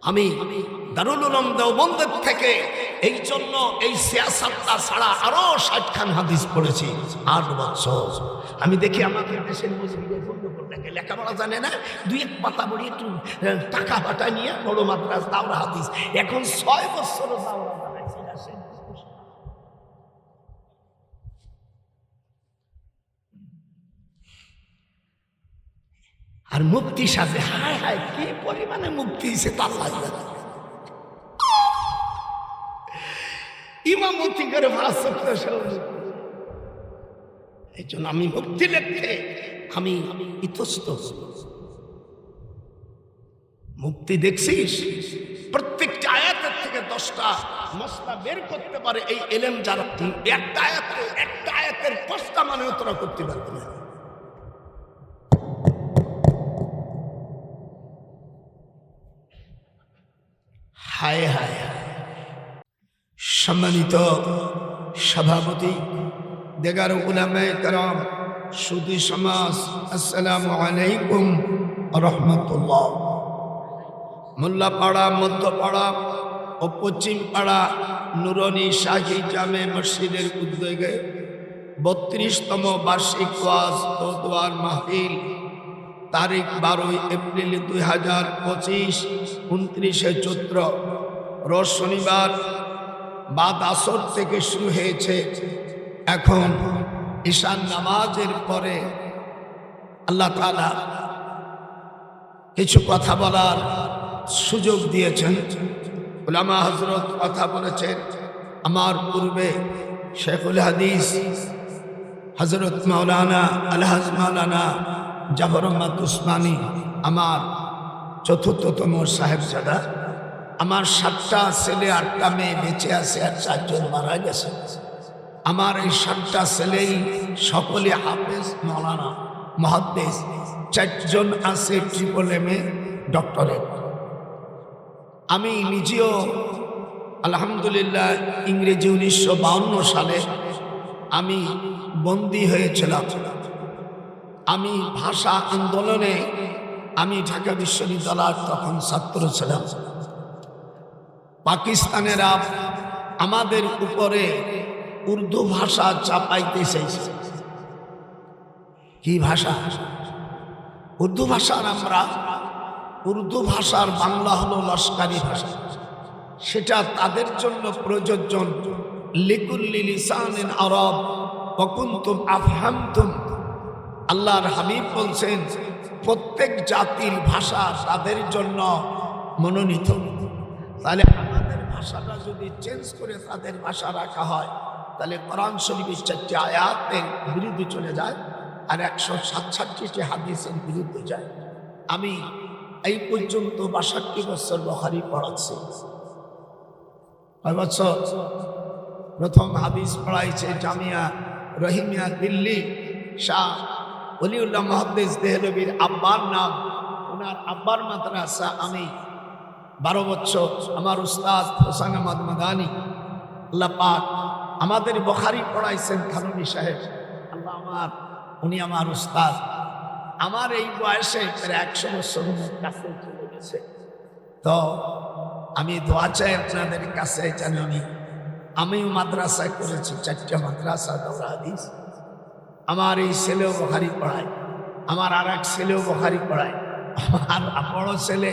আমি দারুল উলুম দেওবন্দের থেকে এই জন্য এই সিয়াসাতটা ছাড়া আরো 60 খান হাদিস পড়েছি 8 বছর। আমি দেখি আমাদের দেশের মুসলিমদের বন্ধ করতে গেলে লেখাপড়া জানে না, 2-1 পাতা পড়ি একটু টাকা পাটা নিয়ে বড় মাদ্রাস দাওরা হাদিস, এখন 6 বছর দাওরা বানাইছে। আর মুক্তি সাথে হায় হায় কি পরিমাণে মুক্তি দিছে তার লাগবে না। ইমামতি করে এই জন্য আমি মুক্তি লেখে আমি ইতস্তত। মুক্তি দেখছিস প্রত্যেকটা আয়াতের থেকে 10টা মশলা বের করতে পারে এই এলেম যারা। একটা আয়াতের 5টা মানে তোরা করতে পারবে না। হায় হায় সম্মানিত সভাপতি, দেগার উলামায়ে কেরাম, সুধী সমাজ, আসসালামু আলাইকুম রহমতুল্লাহ। মোল্লাপাড়া, মধ্যপাড়া ও পশ্চিম পাড়া নুরানি শাহী জামে মসজিদের উদ্যোগে 32তম বার্ষিক ওয়াজ ও দোয়ার মাহফিল তারিখ 12 এপ্রিল 2025, 29 চৈত্র রোজ শনিবার বাদ আসর থেকে শুরু হয়েছে। এখন ঈশান নামাজের পরে আল্লাহ তাআলা কিছু কথা বলার সুযোগ দিয়েছেন। উলামা হযরত কথা বলেছেন। আমার পূর্বে শেখুল হাদিস হযরত মাওলানা আলহাজ মাওলানা জাফর আহমদ উসমানী, আমার চতুর্থতম সাহেবজাদা, আমার 7টা ছেলে 8টা মেয়ে বেঁচে আছে আর 4 জন মারা গেছে। আমার এই 7টা ছেলেই সকলে হাফেজ, মাওলানা, মুহাদ্দিস, 4 জন আছে ট্রিপল-এম-এ ডক্টরেট। আমি নিজেও আলহামদুলিল্লাহ ইংরেজি 1952 সালে আমি বন্দী হয়েছিলাম। আমি ভাষা আন্দোলনে আমি ঢাকা বিশ্ববিদ্যালয়ের তখন ছাত্র ছিলাম। পাকিস্তানেরা আমাদের উপরে উর্দু ভাষা চাপাইতে চাইছে। কি ভাষা? উর্দু ভাষার আমরা উর্দু ভাষার বাংলা হলো লস্করি ভাষা, সেটা তাদের জন্য প্রযোজ্য। লিকুল্লি লিসানিন আরব ওয়া কুনতুম আফহামতুম। আল্লাহর হাবিব বলছেন প্রত্যেক জাতির ভাষা তাদের জন্য মনোনীত। তাহলে আমাদের ভাষাটা যদি চেঞ্জ করে তাদের ভাষা রাখা হয়, তাহলে কোরআন শরীফের 4টি আয়াতের বিরুদ্ধে চলে যায় আর 167টি হাদিসের বিরুদ্ধে যায়। আমি এই পর্যন্ত 62 বছর বুখারী পড়াচ্ছি। 5 বছর প্রথম হাদিস পড়াইছে জামিয়া রহিমিয়া দিল্লি। শাহ ওলিউল্লাহ মুহাদ্দিস দেহলভির আব্বার নাম, ওনার আব্বার মাদ্রাসা। আমি 12 বছর আমার উস্তাদ হোসেন আহমদ মাদানী, আল্লাহ পাক আমাদের বুখারী পড়াইছেন থানভী সাহেব, আল্লাহ উনি আমার উস্তাদ। আমার এই বয়সে 100 বছরের কাছে চলে গেছে। তো আমি দোয়া চাই আপনাদের কাছে, জানি আমিও মাদ্রাসায় করেছি, 4টা মাদ্রাসা দাওরা হাদিস। আমার এই ছেলেও বুখারী পড়ায়, আমার আর এক ছেলেও বুখারী পড়ায়। আমার বড় ছেলে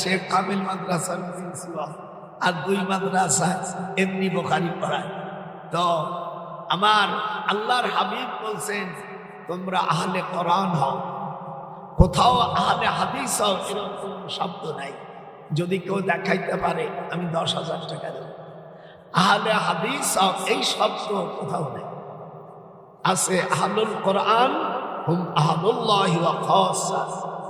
শেখ কামিল মাদ্রাসার প্রিন্সিপাল, আর 2 মাদ্রাসা এমনি বুখারী পড়ায়। তো আমার আল্লাহর হাবিব বলছেন তোমরা আহলে কোরআন হও। কোথাও আহলে হাদিস হও এরকম শব্দ নাই। যদি কেউ দেখাইতে পারে আমি 10,000 টাকা দেব। আহলে হাদিস হও এই শব্দ কোথাও নেই। আছে আহলুল কোরআন হুম আহলুল্লাহি ওয়া খাসসা,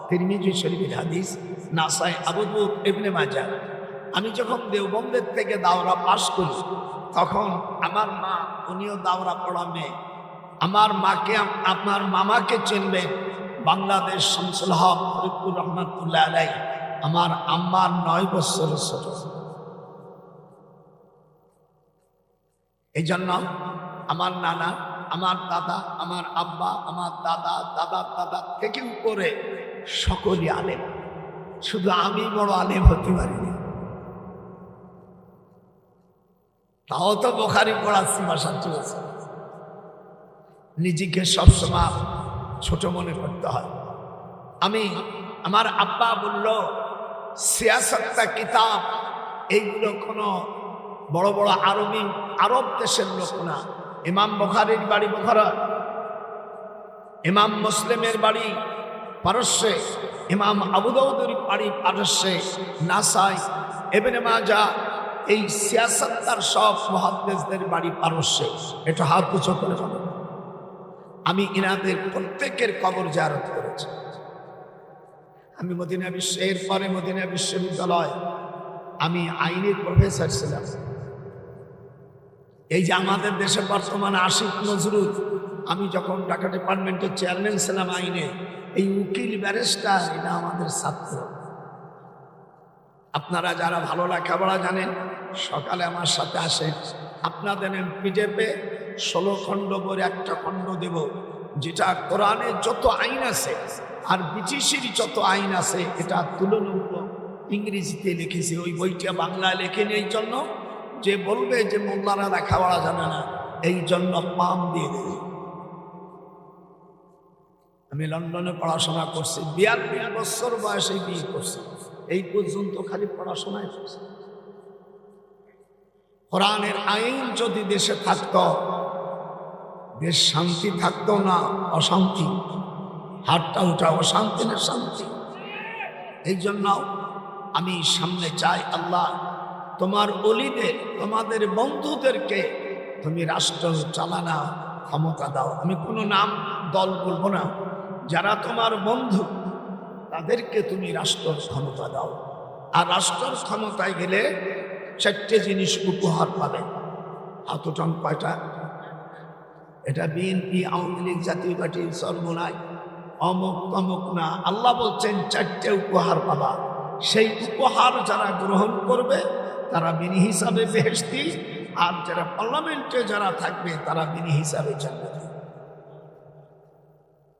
তিরমিজি শরীফের হাদিস, নাসাই, আবু দাউদ, ইবনে মাজাহ। আমি যখন দেওবন্দের থেকে দাওরা পাস করি তখন আমার মা, উনিও দাওরা পড়া মেয়ে, আমার মাকে আপনার মামাকে চিনবেন, বাংলাদেশ শামসুল হক ফরিদপুর রহমাতুল্লাহ আলাইহি, আমার আম্মার 9 বছর ছোট। এই জন্য আমার নানা, আমার দাদা, আমার আব্বা, আমার দাদা, দাদার দাদা থেকে উপরে সকলই আলেম। শুধু আমি বড় আলেম হতে পারিনি, তাও তো বুখারী পড়াচ্ছি 62 বছর। নিজেকে সবসময় ছোট মনে করতে হয়। আমার আব্বা বলল, সিয়াসতটা কিতাব, এইগুলো কোনো বড় বড় আরব দেশের লোক না। ইমাম বুখারীর বাড়ি বুখারা, ইমাম মুসলিমের বাড়ি পারস্যে, ইমাম আবু দাউদের বাড়ি পারস্যে, নাসাই, ইবনে মাজাহ, এই সিয়াসতদার সব মুহাদ্দিসদের বাড়ি পারস্যে। এটা হাত উঁচু করে বলেন। আমি ইনাদের প্রত্যেকের কবর জিয়ারত করেছি। আমি পরে মদিনা বিশ্ববিদ্যালয় আমি আইনের প্রফেসর ছিলাম। এই যে আমাদের দেশে বর্তমানে আশিক নজরুল, আমি যখন ঢাকা ডিপার্টমেন্টের চেয়ারম্যান ছিলাম আইনে, এই উকিল ব্যারিস্টার এটা আমাদের ছাত্র। আপনারা যারা ভালো লেখাপড়া জানেন সকালে আমার সাথে আসেন। আপনাদের পিডিএফে 16 খণ্ড বই একটা খণ্ড দেব, যেটা কোরআনের যত আইন আছে আর ব্রিটিশের যত আইন আছে এটা তুলনামূলক ইংরেজিতে লিখেছি। ওই বইটা বাংলায় লেখেনি এই জন্য যে বলবে যে মোল্লারা লেখাপড়া জানে না, এই জন্য পাম দিয়ে দেবে। আমি লন্ডনে পড়াশোনা করছি, 42 বছর বয়সে বিয়ে করছি। এই পর্যন্ত খালি পড়াশোনাই করছি। কোরআনের আইন যদি দেশে থাকত, দেশ শান্তি থাকতো না, অশান্তি। হাতটা উঠা অশান্তি না শান্তি। এই জন্য আমি সামনে চাই, আল্লাহ তোমার ওলিদের, তোমাদের বন্ধুদেরকে তুমি রাষ্ট্র চালানা ক্ষমতা দাও। আমি কোনো নাম দল বলবো না, যারা তোমার বন্ধু তাদেরকে তুমি রাষ্ট্র ক্ষমতা দাও। আর রাষ্ট্রের ক্ষমতায় গেলে 4টে জিনিস উপহার পাবে। হাত উঠান কয়টা? এটা বিএনপি, আওয়ামী লীগ, জাতীয় পার্টি সর্বনায় অমুক তমুক না। আল্লাহ বলছেন 4টে উপহার পাবা। সেই উপহার যারা গ্রহণ করবে তারা বিনি হিসাবে বেহেশতি, আর যারা পার্লামেন্টে যারা থাকবে তারা বিনি হিসাবে জান্নাতি।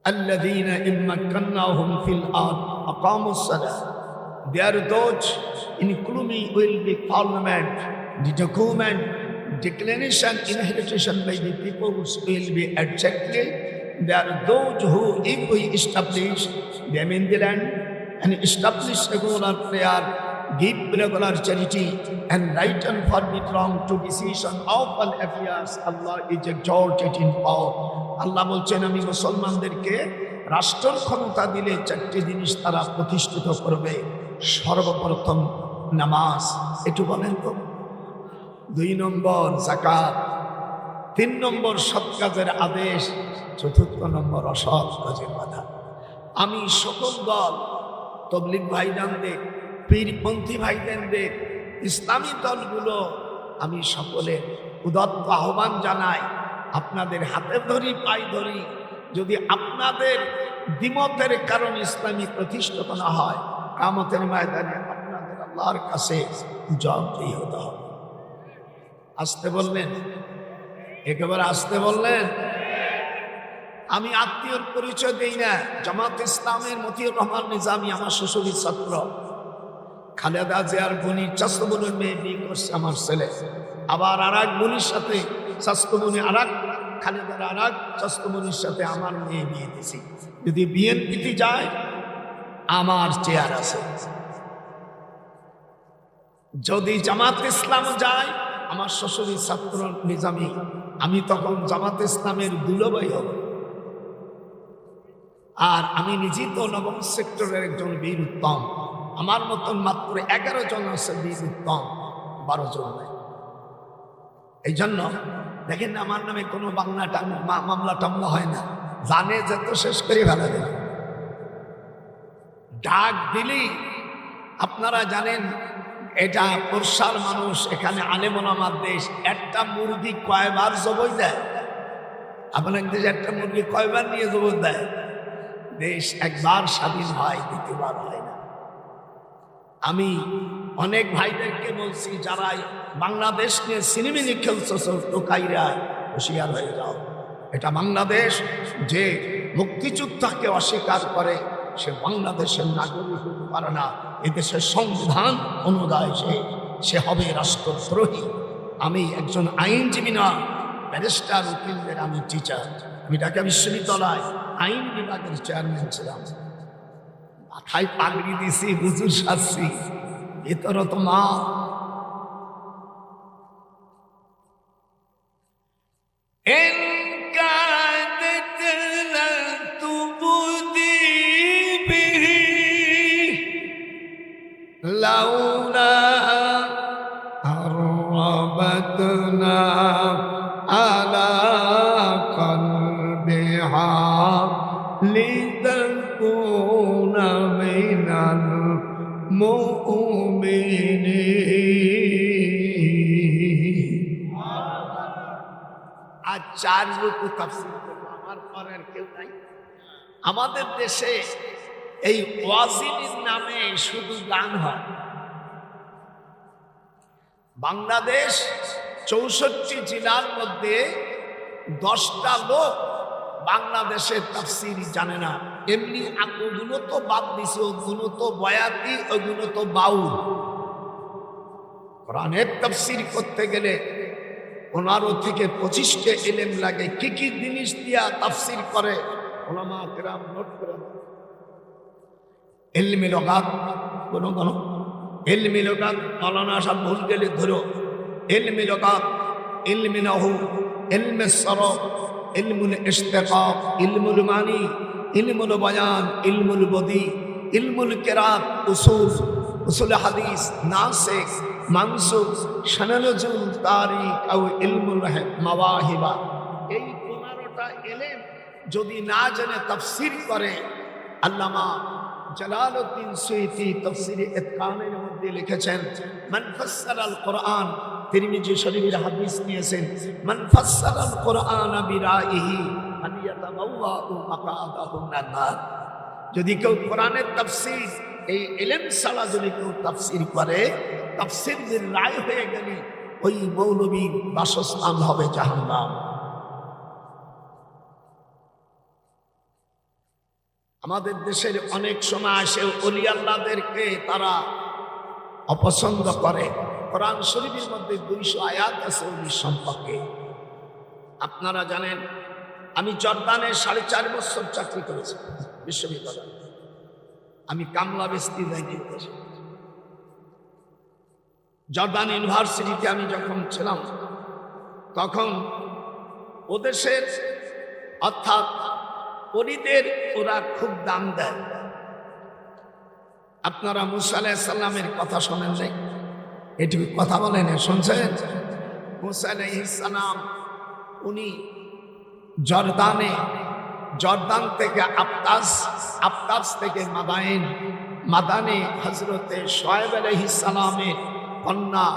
الذين إن مكناهم في الأرض أقاموا الصلاة. They are those including will be parliament, the document, declaration, inheritation by the people will be exactly. They are those who, if we establish them in the land and establish regular prayer, give regular charity, and right and forbid wrong to decision of all affairs, Allah is exalted in power. আল্লাহ বলছেন আমি মুসলমানদেরকে রাষ্ট্রের ক্ষমতা দিলে 4টে জিনিস তারা প্রতিষ্ঠিত করবে। সর্বপ্রথম নামাজ, একটু বলেন তো। 2 নম্বর যাকাত, 3 নম্বর সৎ কাজের আদেশ, 4র্থ নম্বর অসৎ কাজের বাধা। আমি সকল দল, তবলিগ ভাইজানদের, পীরপন্থী ভাইজানদের, ইসলামী দলগুলো আমি সকলে উদাত্ত আহ্বান জানাই, আপনাদের হাতে ধরি পাই ধরি, যদি আপনাদের দ্বিমতের কারণে ইসলামী প্রতিষ্ঠিত না হয়, কিয়ামতের ময়দানে আপনাদের আল্লাহর কাছে জবাবদিহি হতে হবে। আসতে বললেন, একেবারে আসতে বললেন। আমি আত্মীয়র পরিচয় দেই না। জামাত ইসলামের মতিউর রহমান নিজামী আমার শ্বশুরের ছাত্র। খালেদা জিয়ার বোনের চাচাতো বোনের মেয়ে বিয়ে করছে আমার ছেলে। আবার আর এক বোনের সাথে চাচাতো বোনের খালেদার আর এক চাচাতো বোনের সাথে আমার মেয়ে বিয়ে দিয়েছি। যদি বিএনপিতে যায় আমার চেয়ার আছে, যদি জামাত ইসলাম যায় আমার শ্বশুরের ছাত্র নিজামী, আমি তখন জামাত ইসলামের দুলাভাই হব। আর আমি নিজেই তো 9ম সেক্টরের একজন বীর উত্তম। আমার মতন মাত্র 11 জন আছে বীর উত্তম, 12 জন নাই। এই জন্য দেখেন আমার নামে কোনো মামলা টামলা হয় না, জানে যে তো শেষ করে ফেলা দেবে। ডাক দিলি আপনারা জানেন এটা বর্ষার মানুষ, এখানে আলেম ওলামার দেশ। একটা মুরগি কয়বার জবাই দেয়? আপনার দেশে একটা মুরগি কয়বার নিয়ে জবাই দেয়? দেশ একবার স্বাধীন হয়, দ্বিতীয়বার হয় না। আমি অনেক ভাইদেরকে বলছি, যারা বাংলাদেশ নিয়ে সিনেমিনি খেলছো টোকাইরা হুঁশিয়ার হয়ে যাও। এটা বাংলাদেশ, যে মুক্তিযুদ্ধকে অস্বীকার করে সে বাংলাদেশের নাগরিক। পারে না। এদেশের সংবিধান অনুযায়ী সে হবে রাষ্ট্রদ্রোহী। আমি একজন আইনজীবী না, ব্যারিস্টার উকিলদের আমি টিচার। আমি ঢাকা বিশ্ববিদ্যালয় আইন বিভাগের চেয়ারম্যান ছিলাম। মাথায় পাগড়ি দিছি, হুজুর সাজছি, ভেতরে তো মা। لولا ربطنا على قلبها لتكون من المؤمنين। আজ 4 রুকু তাফসীর করব, আমার পরের কেউ নাই। আমাদের দেশে এই ওয়াজিনের নামে শুধু গান হয়। বাংলাদেশ 64 জেলার মধ্যে 10টা লোক বাংলাদেশের তাফসীর জানে না। এমনি ওগুলো তো বাদ দিছে, ওগুলো তো বয়াতি, ওগুলো তো বাউল। কোরআনের তাফসীর করতে গেলে 15 থেকে 25টা ইলম লাগে। কি কি জিনিস দিয়া তাফসীর করে উলামা কেরাম নোট করে। ইলমে লুগাত, কোনো ইলমে লুগাত মাওলানা সাহেব ভুল গেলে ধরো। ইলমে লুগাত, ইলমে নাহু, ইলমে সরফ, ইলমুল ইশতিকাক, ইলমুল মানি, ইলমুল বয়ান, ইলমুল বদি, ইলমুল কিরাত, উসুল হাদিস, নাসিখ, মানসুখ, শানানুজুম, তারিখ ও ইলমুল মাওয়াহিবা। এই 15টা ইলম যদি না জেনে তাফসীর করে, আল্লামা জালালউদ্দিন সুয়ুতী তাফসীরে ইতকানের মধ্যে লিখেছেন, মান ফাসসারাল কোরআন, তিরমিজি শরীফের হাদিস নিয়েছেন, মান ফাসসারাল কোরআন বিরাইহি ফালিয়াতাবাওয়াউ মাকআদাহু মিনান নার। যদি কেউ কোরআনের তাফসীর এই ইলম ছাড়া যদি কেউ তাফসীর করে, তাফসীরের রায় হয়ে গেলে ওই মৌলবীর বাসস্থান হবে জাহান্নাম। আমাদের দেশের অনেক সময় আসে ওলি আল্লাহদেরকে তারা অপছন্দ করে। কোরআন শরীফের মধ্যে 200 আয়াত আছে ওলি সম্পর্কে। আপনারা জানেন, আমি জর্দানে 4.5 বছর চাকরি করেছি বিশ্ববিদ্যালয়ে। আমি কামলা বেস্তি যাইনি। জর্দান ইউনিভার্সিটিতে আমি যখন ছিলাম, তখন ওদেশের অর্থাৎ ওলিদের ওরা খুব দাম দেয়। আপনারা মুসা আলাইহিস সালামের কথা শোনেন নাই? এটুকু কথা বলেন, শুনছেন? মুসা আলাইহিস সালাম উনি জর্দান থেকে আবতাস থেকে মাদানে হযরতে শুআয়ব আলাইহিস সালামের কন্যা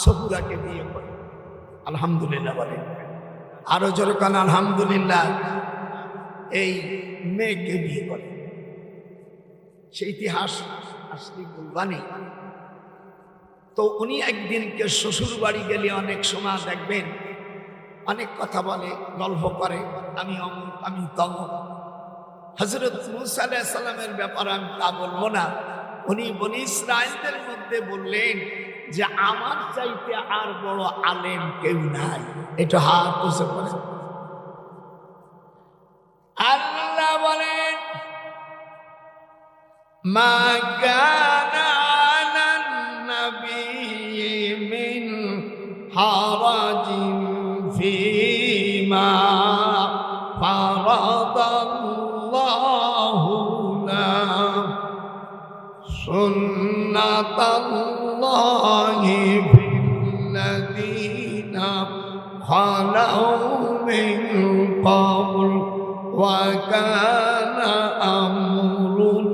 সফুরাকে বিয়ে করে। আলহামদুলিল্লাহ বলেন, আরো জোরে কান আলহামদুলিল্লাহ। এই মেয়েকে বিয়ে করে। সেই ইতিহাস আসলে বলবানি। তো উনি একদিনকে শ্বশুর বাড়ি গেলে অনেক সময় দেখবেন অনেক কথা বলে, গল্প করে, আমি অমুক, আমি তমুক। হযরত মুসা আলাইহিস সালামের ব্যাপারে আমি তা বলবো না। উনি বনি ইসরাঈলদের মধ্যে বললেন যে আমার চাইতে আর বড় আলেম কেউ নাই। এটা হাত উঁচু করে আল্লাহ বলেন, মা কানা আলান নাবিয়্যি মিন হারাজিন ফীমা ফারাদাল্লাহু লাহু সুন্নাতাল্লাহি ফিল্লাযীনা খালাউ মিন ক্বাবল ওয়া কানা আমরুল্লাহ।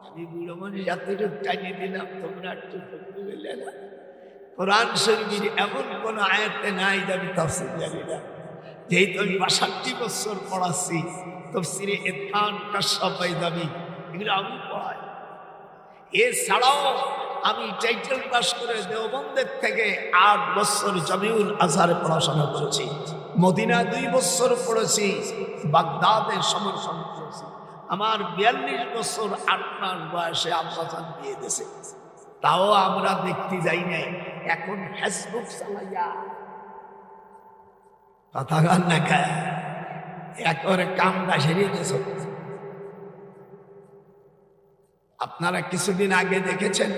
আমি বুড়ো মানুষ এতটুকু টানিয়ে দিলাম, তোমরা একটু ধরতে পারলে না। কোরআন শরীফের এমন কোন আয়াতে নাই যে আমি তাফসীর জানি না। যেহেতু আমি ৬২ বছর পড়াচ্ছি, তাফসীরে ইতকান, কাশফ, বাইদাবি এগুলো আমি পড়াই। এছাড়াও আমি টাইটেল পাস করে দেওবন্দের থেকে 8 বছর জামিউল আজহারে পড়াশোনা করেছি। মদিনা 2 বছর পড়েছি, বাগদাদে সমর্থন করেছি। আমার 42 বছর 8 মাস বয়সে আব্বাজান বিয়ে দিয়েছে, তাও আমরা দেখতে যাই নাই। এখন ফেসবুক চালাইয়া কথা গান না খায় একবারে কামটা সেরিয়ে গেছে। আপনারা কিছুদিন আগে দেখেছেন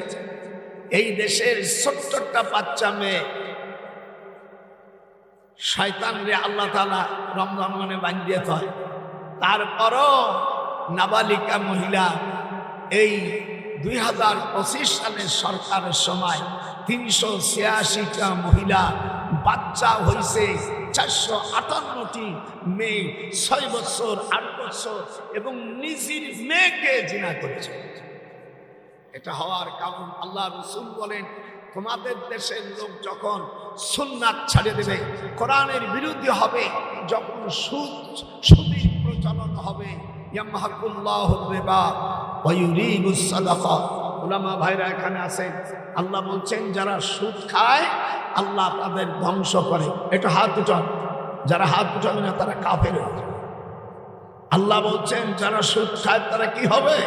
এই দেশের ছোট্ট একটা বাচ্চা মেয়ে, শয়তান রে আল্লাহ তাআলা রমজান মানে বান্ধিয়ে হয়, তারপরও নাবালিকা মহিলা এই 2025 সালের সরকারের সময় 386টা মহিলা বাচ্চা হয়েছে, 458টি মেয়ে 6 বছর 8 বছর এবং নিজের মেয়েকে জিনা করেছে। এটা হওয়ার কারণ আল্লাহ রাসূল বলেন, তোমাদের দেশের লোক যখন সুন্নাত ছাড়িয়ে দেবে, কোরআনের বিরোধী হবে, যখন সুদের প্রচলন হবে, ইয়ামহাকুল্লাহুর রিবা ওয়া ইউরিবুস সাদাকা। উলামা ভাইরা এখানে আছেন, আল্লাহ বলছেন যারা সুদ খায় আল্লাহ তাদের ধ্বংস করে। এটা হাত উঠান, যারা হাত উঠাবে না তারা কাফের। আল্লাহ বলছেন যারা সুদ খায় তারা কি হবে?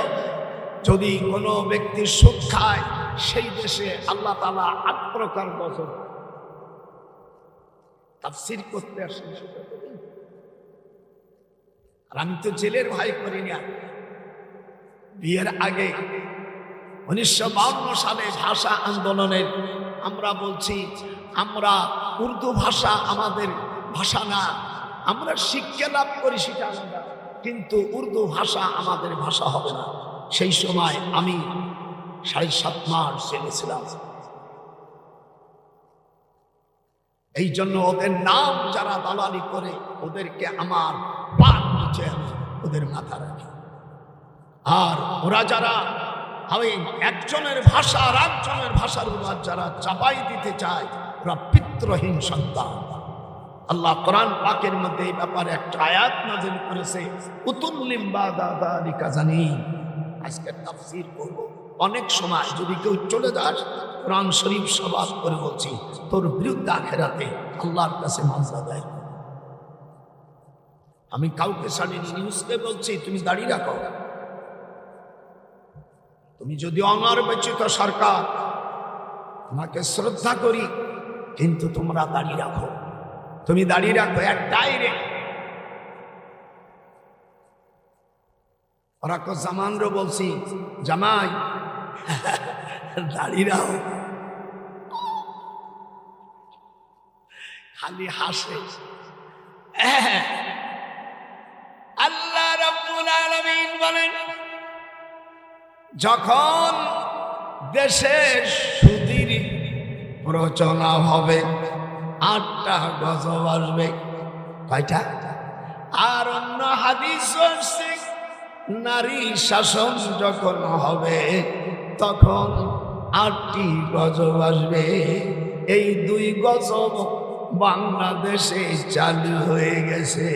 যদি কোনো ব্যক্তি সুদ খায় সেই দেশে আল্লাহ তাআলা 8 প্রকার গজব। তাফসীর করতে আসেন, আর আমি তো জেলের ভয় করি না। বিয়ের আগে 1952 সালে ভাষা আন্দোলনের আমরা বলছি আমরা উর্দু ভাষা আমাদের ভাষা না, আমরা শিক্ষা লাভ করি সেটা আলাদা, কিন্তু উর্দু ভাষা আমাদের ভাষা হবে না। সেই সময় আমি 7.5 মাস জেলে ছিলাম। এই জন্য ওদের নাম যারা দালালি করে ওদেরকে আমার পার নিচে আমি ওদের মাথা রাখি। আর ওরা যারা আমি একজনের ভাষা আর একজনের ভাষার উপর যারা চাপাই দিতে চায় ওরা পিতৃহীন সন্তান। আল্লাহ কোরআন পাকের মধ্যে এই ব্যাপারে একটা আয়াত নাযিল করেছে, উতুল্লিম বাদা যালিকা জানিন। আজকে তাফসীর করব। অনেক সময় যদি কেউ চলে যাস কোরআন শরীফ সবাদ করে বলছি, তোর বিরুদ্ধে আখিরাতে আল্লাহর কাছে মামলা দায়ের। আমি কাউকে ছাড়িনি, নিউজকে বলছি তুমি দাঁড়িয়ে রাখো। তুমি যদি অনির্বাচিত সরকার, তোমাকে শ্রদ্ধা করি, কিন্তু তোমরা দাঁড়িয়ে রাখো, তুমি দাঁড়িয়ে রাখো। এক ডাইরেক্ট ওরা তো জামানরও বলছি, জামাই দাঁড়িয়ে রাখো, খালি হাসে। আল্লাহ রাব্বুল আলামিন বলেন, যখন দেশে সুদের প্রচলন হবে 8টা গজব আসবে। কয়টা? আর অন্য হাদিস আছে নারী শাসন যখন হবে তখন 8টি গজব আসবে। এই 2 গজব বাংলাদেশে চালু হয়ে গেছে।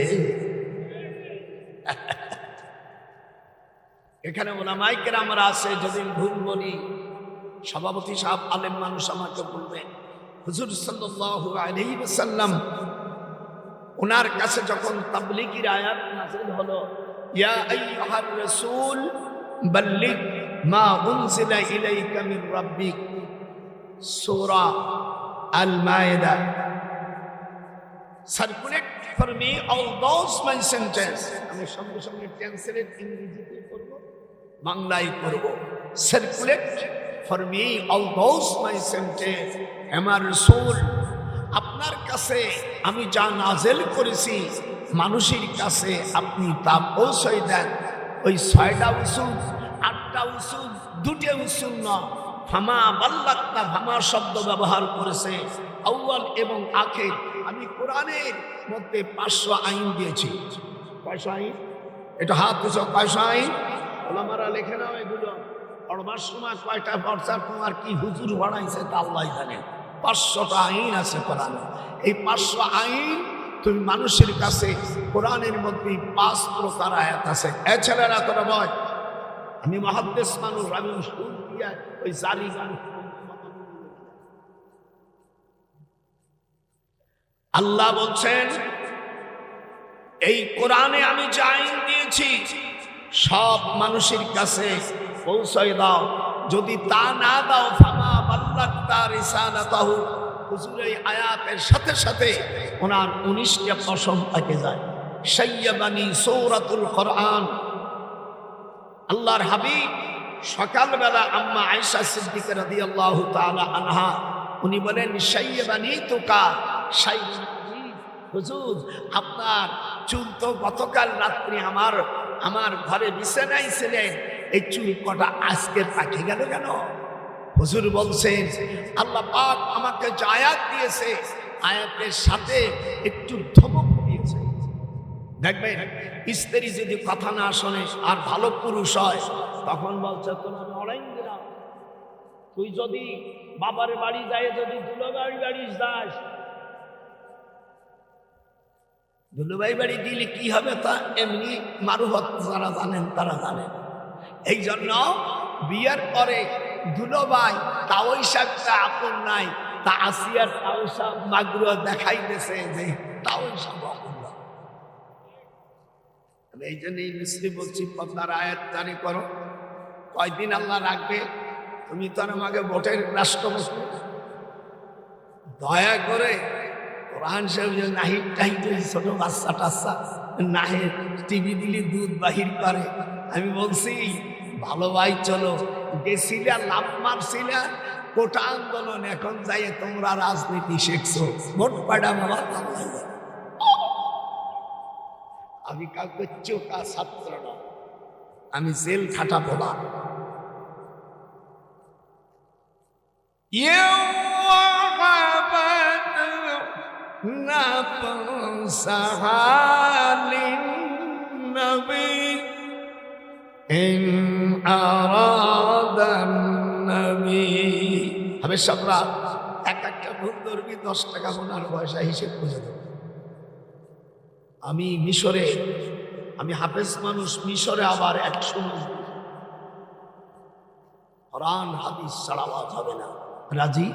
এখানে ওলামায়ে কেরামরা আছে, যদি ভুল বলি সভাপতি সাহেব আলেম মানুষ আমাকে বলবেন। হুজুর সাল্লাল্লাহু আলাইহি ওয়াসাল্লাম ওনার কাছে যখন তাবলীগের আয়াত নাযিল হলো, ইয়া আইয়ুহার রাসূল বাল্লিগ মা উনজিলা ইলাইকা মির রাব্বিক, সূরা আল মাইদা, circulate for me all those my sentence. আমি সঙ্গে সঙ্গে ট্রান্সলেট ইংরেজিতে করব, বাংলায় করব। Circulate for me all those my sentence, আমার রাসূল আপনার কাছে আমি যা নাযিল করেছি মানুষের কাছে আপনি তা পৌঁছে দেন। ওই 6টা উসুল, 8টা উসুল, 2টা উসুল না। ফামা বাল্লাগতা, ফামা শব্দ ব্যবহার করেছে আউয়াল এবং আখির। আমি কোরআনের মধ্যে 500 আইন দিয়েছি। 500 আইন, এটা হাত দিছো 500 আইন। ওলামারা লেখে নাও এগুলো। পড়বার সময় কয়টা পড়ছা তোমার কি হুজুর বাড়াইছে তা আল্লাহ জানে। 500টা আইন আছে কোরআনে। এই 500 আইন তুমি মানুষের কাছে, কোরআনের মধ্যে 5 প্রকার আয়াত আছে। এছাড়া তোরা বল, আমি মুহাদ্দিস মানুষ, আমি শুন দিয়া ওই জারি গান। আল্লাহ বলছেন এই কোরআনে আমি যা আইন দিয়েছি সব মানুষের কাছে পৌঁছায় দাও। যদি তা না দাও ফামা বাল্লাগতা রিসালাতাহু, হুজুর এই আয়াতের সাথে সাথে ওনার 19টা পশম থেকে যায়। সাইয়াবানি সূরাতুল কোরআন। আল্লাহর হাবিব সকালবেলা আম্মা আয়েশা সিদ্দিকা রাদিয়াল্লাহু তাআলা আনহা উনি বলেন সাইয়াবানি তুকা সাইয়াবানি, হুজুর আপনার চুল তো গতকাল রাত্রি আমার ঘরে বিছানায় ছিলেন, এই চুল কটা আজকে পাকে গেল কেন? হুজুর বলছেন আল্লাহ পাক আমাকে যে আয়াত দিয়েছে আয়াতের সাথে একটু ধমক দিয়েছে। দেখবেন স্ত্রী যদি কথা না শোনে আর ভালো পুরুষ হয় তখন বলছে তোমার লড়াই দিলাম, তুই যদি বাবার বাড়ি যায় যদি দুলাভাই বাড়ি যাস, দুলাভাই বাড়ি দিলে কি হবে তা এমনি মারুহত যারা জানেন তারা জানেন। এই জন্য বিয়ের পরে দুলাভাই তাওইশাকটা আপন নাই, তা আসিয়ার তাওইশাক মাগরুয়া দেখাইতেছে যে তাওইশাক আপন। এই জন্য এই মিস্ত্রি বলছি পদ্মার আয়াত জারি করো, কয়দিন আল্লাহ রাখবে? তুমি তো আমাকে ভোটের রাষ্ট্রপতি, দয়া করে কোরআন সাহেব যে নাহিদ টাহিদ ছোট বাচ্চা টাচ্চা নাহে টিভি দিলে দুধ বাহির করে। আমি বলছি ভালো ভাই চলো, গেছিলা লাভ মারছিলা কোটা আন্দোলন, এখন যাই তোমরা রাজনীতি শিখছো, ভোট পাড়া বাবা। আমি কাউকে চোখা ছাত্র না, আমি জেল খাটা বলা। আমি সবরা এক একটা ভুল ধরবি 10 টাকা ওনার পয়সা হিসেব বুঝে দেব। আমি মিশরে, আমি হাফেজ মানুষ, মিশরে আবার 100 কোরআন হাদিস ছাড়া আওয়াজ হবে না। রাজি?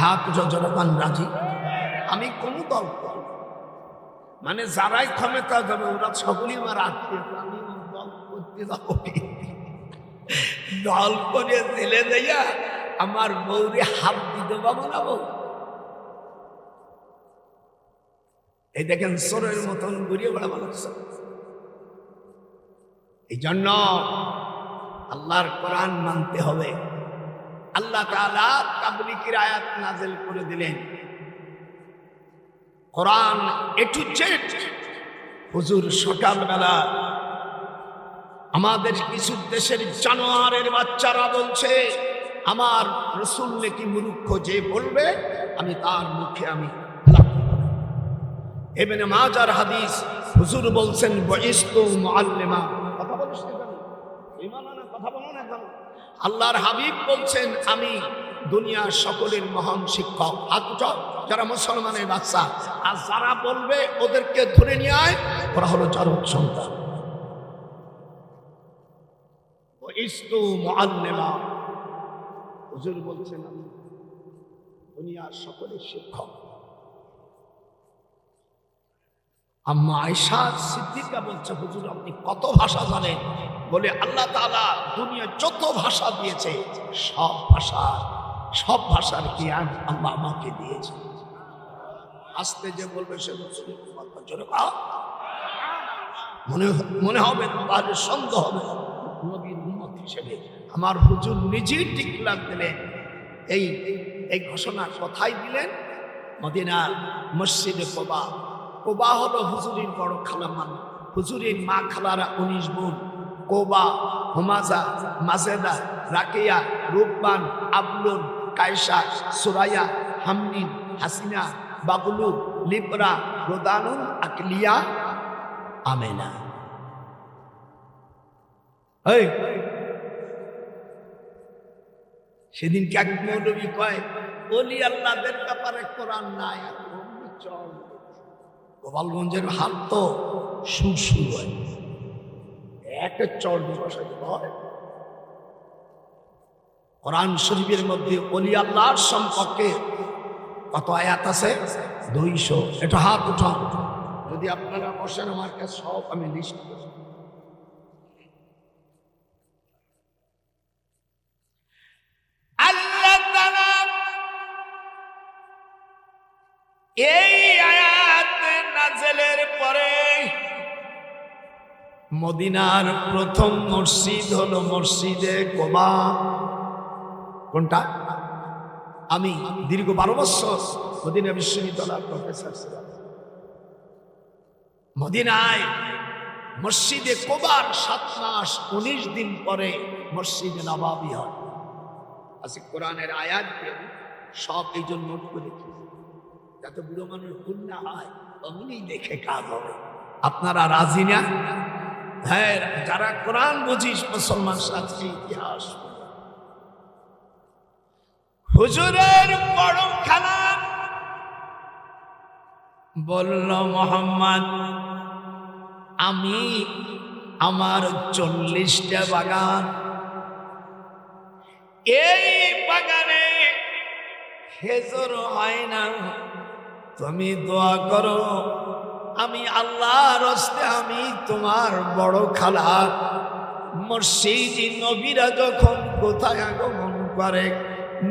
হাত জনগণ রাজি? আমি কোন দল মানে যারাই ক্ষমতা যাবে ওরা সকলেই আমার আত্মীয়, আমি দল করতে যাবো, দল করে জেলে যাইয়া আমার বউরে হাত দিতে পাবো না। বউ এই দেখেন সোরের মতন ঘুরিয়ে বেড়া মানুষ। এই জন্য আল্লাহর কোরআন মানতে হবে। আল্লাহ তাআলা তাবলীগের আয়াত নাযিল করে দিলেন। কোরআন এ টু জেড। হুজুর সকালবেলা আমাদের কিছু দেশের জানোয়ারের বাচ্চারা বলছে আমার রাসূল নাকি মূর্খ, যে বলবে আমি তার মুখে আমি ইবনে মাজার হাদিস। হুজুর বলছেন বুইস্তু মুআল্লিমা। কথা বলিস না কেন? ঈমান আনা কথা বলো না কেন? আল্লাহর হাবিব বলছেন আমি দুনিয়ার সকলের মহান শিক্ষক। হাত উঠাও যারা মুসলমানের বাচ্চা, আর যারা বলবে ওদেরকে ধরে নিয়ে আয়, ওরা হলো জারদ সন্তান। বুইস্তু মুআল্লিমা। হুজুর বলছেন আমি দুনিয়ার সকলের শিক্ষক। আম্মা আয়েশা সিদ্দিকা বলছে হুজুর আপনি কত ভাষা জানেন? বলে আল্লাহ তাআলা দুনিয়ার যত ভাষা দিয়েছে সব ভাষার জ্ঞান আল্লাহ আমাকে দিয়েছে। আস্তে যে বলবে সে মনে হবে তাহলে সন্দেহ হবে নবীর উম্মত হিসেবে। আমার হুজুর নিজেই ডিক্লার দিলেন, এই ঘোষণা কোথায় দিলেন? মদিনা মসজিদে কোবা। কোবা হলো হুজুরের বড় খালামান, হুজুরের মা খালারা 19 বোন। কোবা, হুমাজা, মাজেদা, রাকিয়া, রুকবান, আবলুন, কায়সা, সুরাইয়া, হামনিন, হাসিনা, বাবলু, লিবরা, রোদানুন, আকলিয়া, আমেনা। সেদিন এক মৌলবী কয় ওলি আল্লাহদের ব্যাপারে কোরআন নাই। গোপালগঞ্জের হাত তো সুর হয়, একের চর বসাই হয়। কোরআন শরীফের মধ্যে ওলি আল্লাহর সম্পর্কে কত আয়াত আছে? 200। এটা হাত উঠান। যদি আপনারা বসেন আমার কাছে সব আমি লিস্ট করব। আল্লাহ তাআলা এই আয়াত নাযিলের পরে মদিনার প্রথম মসজিদ হলো মসজিদে কুবা। কোনটা? আমি দীর্ঘ 12 বছর মদিনা বিশ্ববিদ্যালয়ের প্রফেসর ছিলাম। মদিনায় মসজিদে কুবার 7 মাস 19 দিন পরে মসজিদে নববী হয়। আজকে কোরআনের আয়াত সব এই জন্য নোট করে যাতে বুড়ো মানুষ ভুল না হয় অমনি দেখে কাজ হবে। আপনারা রাজি না? হ্যাঁ, যারা কোরআন বুঝিস মুসলমান সাথে ইতিহাস হুজুরের বড় খালা বলল, মোহাম্মদ আমি আমার 40টা বাগান, এই বাগানে খেজুর হয় না, তুমি দোয়া করো আমি আল্লাহর হস্তে আমি তোমার বড় খালা মসজিদে নবীরা যখন কোথায় আগমন করে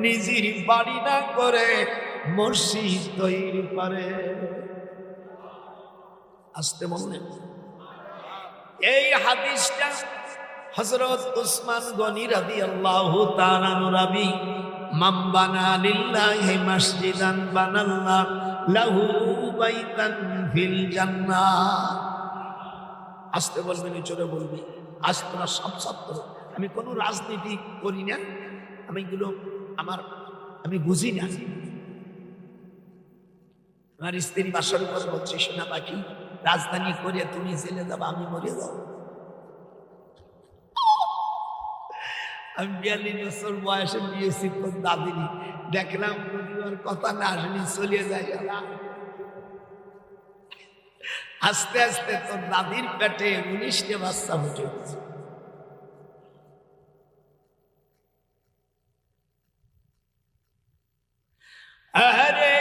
নিজের বাড়ি না করে মসজিদ তৈরি করে। আসতে বললেন এই হাদিসটা হযরত উসমান গনি রাদিয়াল্লাহু তাআলা নবী মান বানা লিল্লাহি মসজিদান বানাল্লাহু লাহু বাইতান ফিল জান্নাহ। আসতে বলবেন, চলে বলবি, আসতে না সব ছাত্র। আমি কোনো রাজনীতি করি না, আমি বুঝি না। আমার স্ত্রী বাসার উপর বলছে, শোনা পাখি রাজধানী করে তুমি জেলে যাবো, আমি মরে যাব। আমি 42 বছর বয়সে বিয়েছি তোর দাদিনী, দেখলাম কথা না আসলে চলে যায়। আস্তে আস্তে তোর দাদির পেটে 19টা বাচ্চা উঠে গেছে। আরে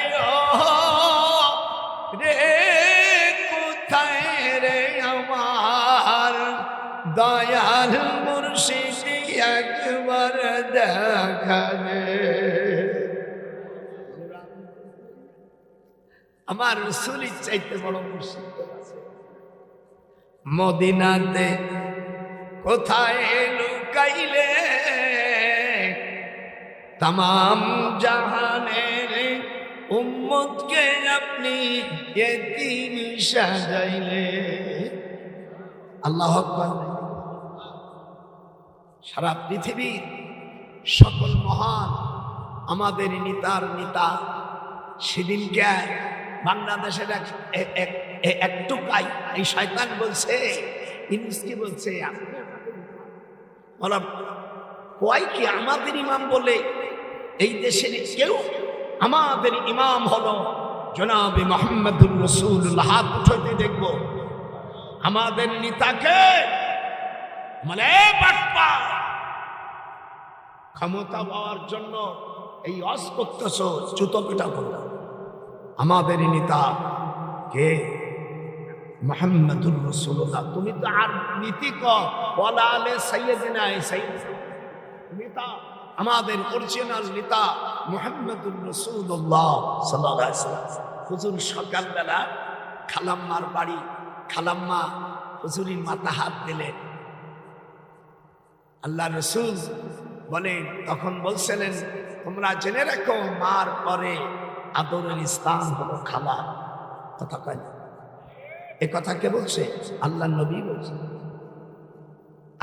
রে কোথায় রে আমার দয়াল মুর্শিদ একবার দেখা দে। আমার রাসূলের চাইতে বড় মুর্শিদ আছে মদিনাতে, কোথায় লুকাইলে तमाम জাহানের উম্মতকে আপনি ইতিম সাজাইলে। আল্লাহু আকবার। সারা পৃথিবীর সকল মহান আমাদের নেতার নেতা সেদিনকে বাংলাদেশের একটু কাই এই শয়তান বলছে, ইনুসকে বলছে কয় কি আমাদের ইমাম বলে এই দেশের কেউ? আমাদের ইমাম হলো জনাবে মুহাম্মদুর রাসূলুল্লাহ। হাত উঠাতে দেখব আমাদের নেতাকে, মানে বাটপা ক্ষমতা পাওয়ার জন্য এই অস করতেছ, জুতো পিটা করলাম। আমাদের নেতা কে? মুহাম্মদুর রাসূলুল্লাহ। তুমি তো আর নীতি ওয়ালা আলে সাইয়্যিদিনা নেতা, আমাদের অরিজিনাল নেতা মুহাম্মদুর রাসূলুল্লাহ সাল্লাল্লাহু আলাইহি ওয়াসাল্লাম। হুজুর সকালবেলা খালাম্মার বাড়ি, খালাম্মা হুজুরের মাথা হাত দিলেন। আল্লাহ রাসূল বলেন, তখন বলছিলেন তোমরা জেনে রাখো মার পরে আদরের স্থান হলো খালা। কথা কয় না? এ কথা কে বলছে? আল্লাহ নবী বলছে।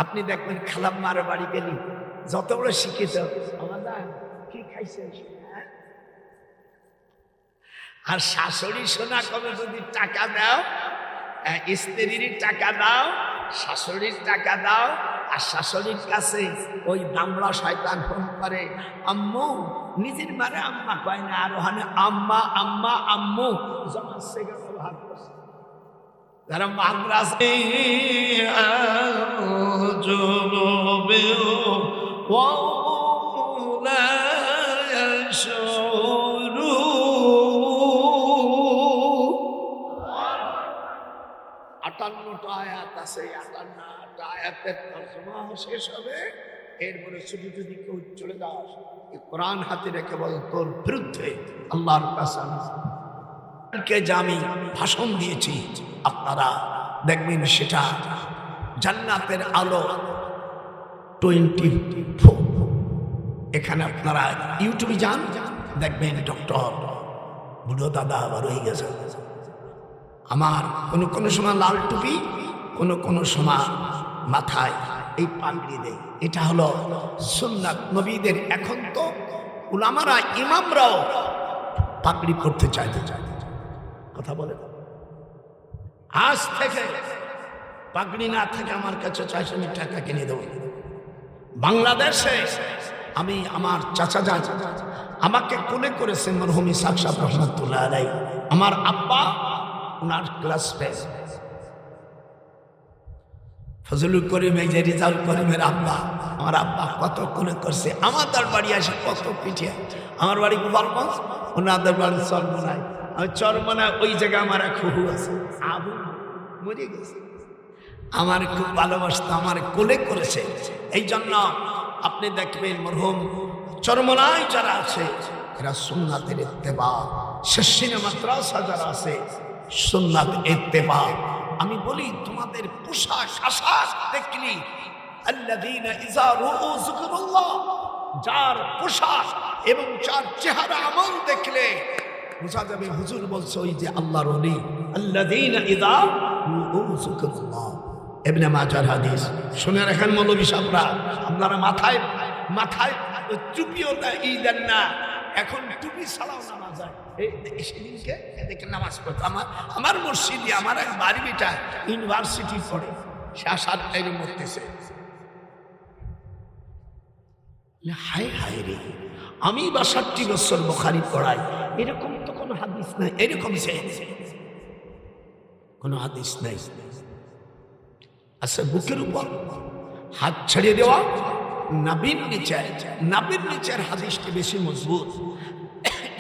আপনি দেখবেন খালাম্মার বাড়ি গেলি যত বড় শিক্ষিত কি খাইছে, আর শাশুড়ি সোনা কবে যদি টাকা দাও, স্ত্রীর টাকা দাও, শাশুড়ির টাকা দাও, আর শাশুড়ির কাছে ওই দামড়া শয়তান ফোন করে আম্মু, নিজের মারে আম্মা কয় না, আর ওখানে আম্মা আম্মা আম্মু জমা সেগা ব্যবহার করছে। যারা মাদ্রাসে আছে 58 আয়াতের তর্জমা শেষ হবে, এরপরে শুধু যদি কেউ চলে যাস এই কোরআন হাতে রেখে বল তোর বিরুদ্ধে আল্লাহর কসম কে যে আমি ভাষণ দিয়েছি, আপনারা দেখবেন সেটা জান্নাতের আলো 24। এখানে আপনারা ইউটিউবে যান, দেখবেন ডক্টর বুড়ো দাদা আবার হয়ে গেছে। আমার কোনো সময় লাল টুপি, কোনো সময় মাথায় এই পাগড়ি দেয়। এটা হলো সুন্নাত নবীদের। এখন তো উলামারা ইমামরাও পাগড়ি পড়তে চাইতে কথা বলে। আজ থেকে পাগড়ি না থেকে আমার কাছে 400 টাকা কিনে দেবো। বাংলাদেশে আমি আমার চাচা আমাকে কোলে করেছে মরহুম ইসহাক সাহেব রহমাতুল্লাহ আলাইহি। আমার আব্বা ওনার ক্লাস ফেল ফজলুল করিম, এই যে রেজাউল করিমের আব্বা, আমার আব্বা কত কোলে করছে। আমাদের বাড়ি আসে কত পিঠিয়া। আমার বাড়ি গোপালগঞ্জ, ওনাদের বাড়ি চরমনায়। আমি চরমনায় ওই জায়গায় আমার এক হুহু আছে, আবু মরে গেছে। আমার খুব ভালোবাসতো, আমার কোলে করেছে। এই জন্য আপনি দেখবেন মরহুম চরমনায় যারা আছে এরা সুন্নাতের ইত্তেবা, শেষিনে মাদ্রাসা যারা আছে সুন্নাত ইত্তেবা। আমি বলি তোমাদের পোশাক আশাক দেখলি আল্লাযীনা ইযা রুউ যিকরুল্লাহ, যার পোশাক এবং যার চেহারা আমল দেখলে বোঝা যাবে হুজুর বলছে ওই যে আল্লাহর ওলি। আল্লাযীনা ইযা রুউ যিকরুল্লাহ, ইবনে মাজার হাদিস। শুনে রাখেন মৌলভী সাহেবরা, আপনারা মাথায় টুপিও দেন না, এখন টুপি ছাড়াও নামাজ হয়। সেদিনকে এদিকে নামাজ পড়তো আমার মসজিদে আমার এক বাড়ি বেটা ইউনিভার্সিটি পড়ে, সে আসার টাইমে মরতেছে। হায় হায় রে, আমি ৬২ বছর বুখারী পড়াই, এরকম তো কোনো হাদিস নাই, এরকম কোনো হাদিস নাই। আচ্ছা, বুকের উপর হাত ছড়িয়ে দেওয়া, নাভির নিচের হাদিসটি বেশি মজবুত।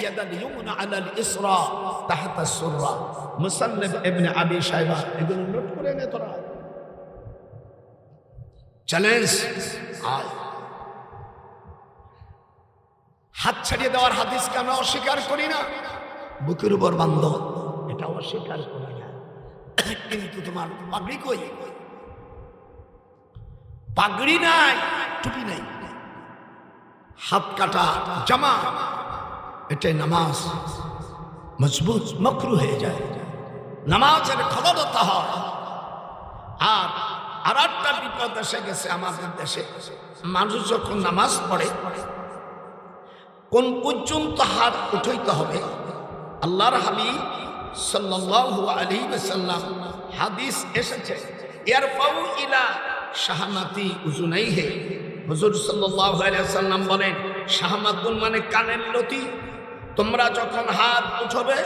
ইয়াদাল ইয়ুমনা আলাল ইসরা তাহতা সুররা, মুসান্নাফ ইবনে আবি শাইবা। এগুলো নোট করে নে তোরা। চ্যালেঞ্জ, হাত ছড়িয়ে দেওয়ার হাদিসকে আমরা অস্বীকার করি না। বুকের উপর বান্ধ, এটা অস্বীকার করি না। কিন্তু তোমার পাগড়ি কই? পাগড়ি নাই, টুপি নাই, হাত কাটা জামা, এটাই নামাজ মজবুত মকরু হয়ে যায়, নামাজের খবরতা হয়। আর একটা বিপদ এসে গেছে আমাদের দেশে। মানুষ যখন নামাজ পড়ে কোন পর্যন্ত হাত উঠাইতে হবে, আল্লাহর হাবিব সাল্লাল্লাহু আলাইহি ওয়াসাল্লাম হাদিস এসেছে, ইয়ারফাউ ইলা শাহমাতি উযুনাইহি। হুজুর সাল্লাল্লাহু আলাইহি ওয়াসাল্লাম বলেন, শাহমাতুন মানে কানের লতি। তোমরা যখন হাত উঠাবে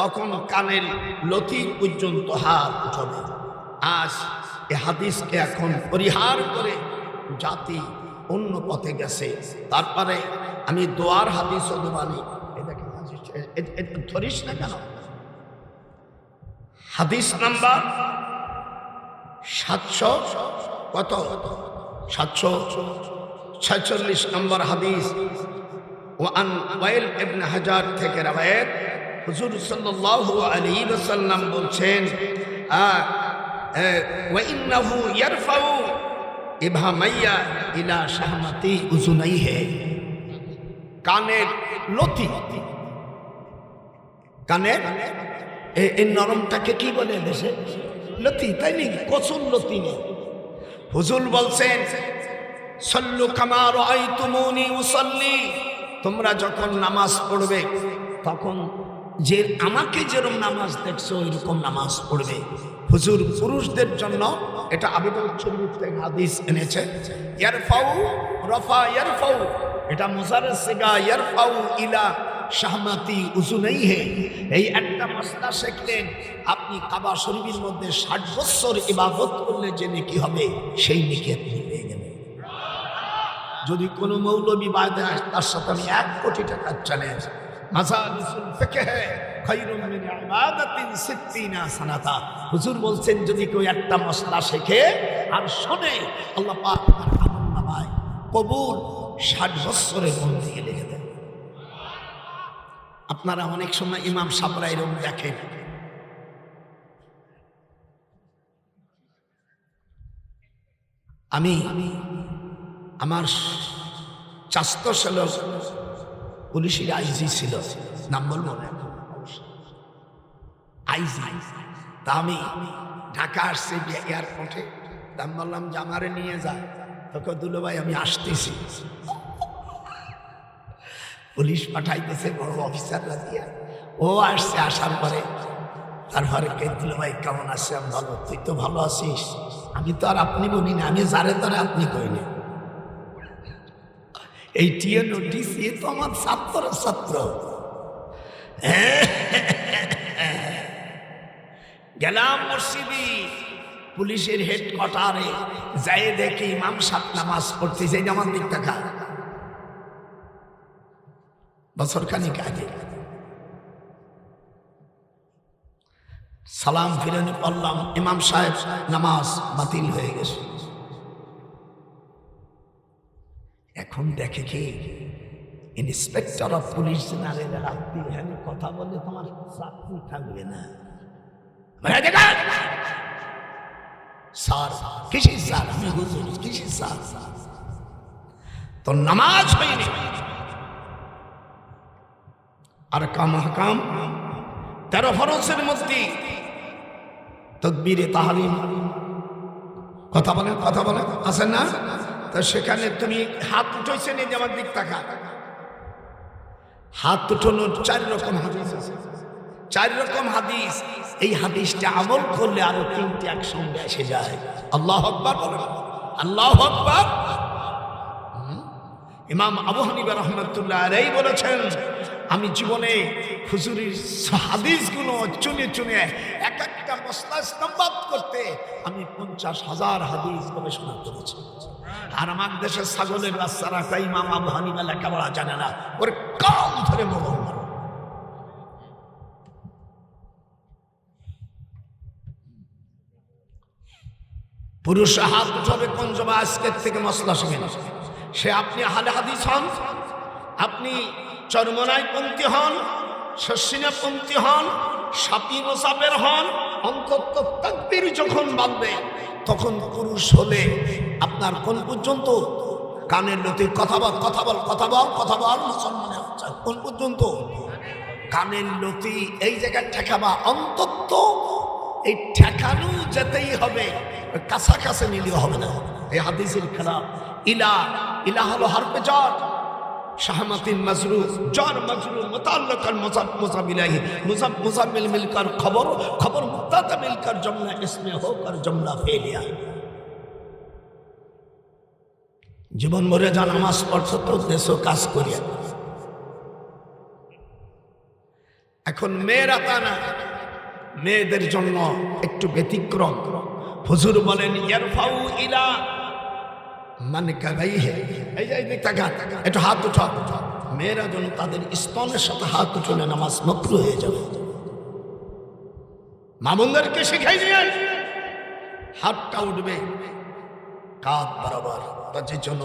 তখন কানের লতি পর্যন্ত হাত উঠাবে। আজ এই হাদিসকে এখন পরিহার করে জাতি অন্য পথে গেছে। তারপরে আমি দোয়ার হাদিসও দেবানি, ধরিস না কেন? হাদিস নাম্বার 746 নম্বর হাদিস। ওয়ান ওয়াইল ইবনে হাজার থেকে রওয়ায়াত, হুজুর সাল্লাল্লাহু আলাইহি ওয়াসাল্লাম বলছেন, ওয়া ইন্নাহু ইয়ারফাউ ইবহামাইয়া ইলা শাহমাতি উযুনাইহি। কানের লতি, কানের এই নরমটাকে কি বলে দেশে? লতি, তাই নাকি? কচুর লতি নেই। হুজুর বলছেন, সাল্লু কামা রাআইতুমুনি উসাল্লি, তোমরা যখন নামাজ পড়বে তখন যে আমাকে যেরকম নামাজ দেখছো ওইরকম নামাজ পড়বে। হুজুর পুরুষদের জন্য এটা আবেদন শরীফ থেকে হাদিস এনেছে, ইয়ারফাউ রাফা ইয়ারফাউ, এটা মুজাররদ সিগা, ইয়ারফাউ ইলা শাহমাতি উযুনাইহি। এই একটা মাসলা শিখলেন আপনি, কাবা শরীফের মধ্যে 60 বছর ইবাদত করলে যে নেকি হবে সেই নেকি আপনি পেয়ে গেলেন। যদি কোনো মৌলবী বাদে তার সাথে আমি 1 কোটি টাকার চ্যালেঞ্জ, মাজালিসুল ফিকহ খায়রুম মিন ইবাদাতিন 60 সানাতা। হুজুর বলছেন যদি কেউ একটা মশলা শেখে আর শোনে, আল্লাহ পাক তার আমলনামায় কবুল 60 বছরের বন্দেগী লিখে দেন। আপনারা অনেক সময় ইমাম সাহেবরা এরকম দেখেন, আমি আমার চাস্তো ছিল পুলিশের আইজি ছিল, নাম বলবো না, আইজি। তা আমি ঢাকা আসছি এয়ারপোর্টে, তা আমি বললাম যে আমারে নিয়ে যায়, তোকে দুলো ভাই আমি আসতেছি। পুলিশ পাঠাইতেছে বড় অফিসাররা দিয়ে, ও আসছে। আসার পরে তারপরে কে দিল ভাই কেমন আছে? আমি ভালো। তুই তো ভালো আছিস? আমি তো আর আপনি বলি না, আমি যারে তারে আপনি কইনি। এই টিএনও ডিসি তো আমার ছাত্র। গেলাম মসজিদে, পুলিশের হেডকোয়ার্টারে যাই দেখি ইমাম সাহেব নামাজ পড়তেছে। আমার দিক টাকা বছর খানিক আগে সালাম ফিরে পড়লাম, ইমাম সাহেব নামাজ বাতিল হয়ে গেছে। এখন দেখে কি ইন্সপেক্টর অফ পুলিশ জেনারেল রাত্রি এখানে কথা বলে তোমার চাকরি থাকবে না। স্যার কিসের স্যার? আমি হুজুর। কিসের স্যার? তো নামাজ হয়নি। আর কাম হাকাম 13 ফরজের মধ্যে তাকবীরে তাহরিম, কথা বলেন আছে না? তো সেখানে তুমি হাত উঠাইছেন, এই যে আমার দিক তাকা, হাত উঠানোর 4 রকম হাদিস আছে। 4 রকম হাদিস। এই হাদিসটা আমল করলে আরো 3টি একসঙ্গে এসে যায়। আল্লাহু আকবার বলেন, আল্লাহু আকবার। ইমাম আবু হানিফা রাহমাতুল্লাহ আলাইহি বলেছেন, আমি জীবনে হুজুরের হাদিসগুলো চুনে এক একটা মসলা ইস্তেমবাদ করতে আমি 50,000 হাদিস গবেষণা করেছি। আর আমার দেশের ছাগলের বাচ্চারা কয় ইমাম আবু হানিফা লেখাপড়া জানে না, ওর কান ধরে মোবাইল মারো। পুরুষ হাত উঠাবে কোন জমা আজকের থেকে মসলা শিখে। সে আপনি আহলে হাদিস হন, আপনি চরমনাইপন্থী হন, শশিনাপন্থী হন, শাফি মুসাফের হন, অন্তত তাকবীর যখন বাঁধবে তখন পুরুষ হলে আপনার কোন পর্যন্ত কানের লতি কথা বল মুসলমানে কোন পর্যন্ত কানের লতি এই জায়গায় ঠেকাবা। অন্তত এই ঠেকানো যেতেই হবে, কাছাকাছি নিলেও হবে না। এই হাদিসের খেলাফ। ইলা হলো হরফে জার, শাহমাতিন মাজরুর, জার মাজরুর মুতাআল্লিকান মুযাফ ইলাইহি, মুযাফ মিলকার খবর মুবতাদা মিলকার জমলা ইসমে হোকর জমলা ফেলিয়া। জীবন মরে যা নামাজ পড়ছো তো দেশও কাজ করিয়া। এখন মেয়েরা তা না, মেয়েদের জন্য একটু ব্যতিক্রম। হুজুর বলেন ইয়ারফাউ ইলা মানকাবাইহি, এই যে টাকা একটু হাত উঠাও। মেয়েরা যেন তাদের স্তনের সাথে হাত উঠলে নামাজ মাকরুহ হয়ে যাবে। মামুনদেরকে শিখাই দিয়েন, হাতটা উঠবে কাঁধ বরাবর, তার জন্য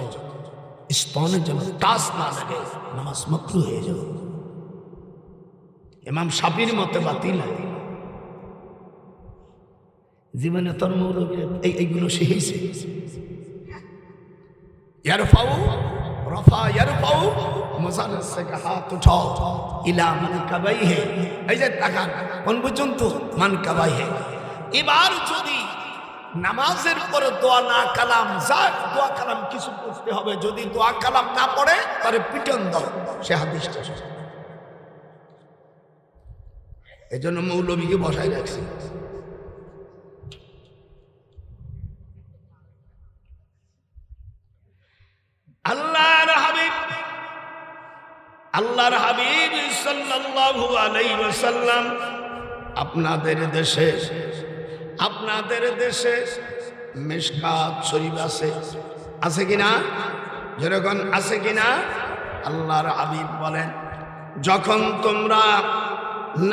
স্তনের জন্য টাচ না লাগে, নামাজ মাকরুহ হয়ে যাবে। ইমাম শাফির মতে বাতিল হয়। জীবনে তোর মৌলবী এইগুলো শিখেছে। হাত উঠাও ইলা মানকাবাইহি, এই যে তাকান কোন পর্যন্ত মানকাবাইহি। এবার যদি নামাজের পরে দোয়া না কালাম, দোয়া কালাম কিছু করতে হবে। যদি দোয়া কালাম না পড়ে তারে পিটন দাও, সে হাদিসটা। এই জন্য মৌলবীকে বসাই রাখছে। আল্লাহর হাবিব সাল্লাল্লাহু আলাইহি ওয়াসাল্লাম আপনাদের দেশে মিশকাত শরীফ আছে কিনা? যেরকম আছে কিনা? আল্লাহর হাবিব বলেন যখন তোমরা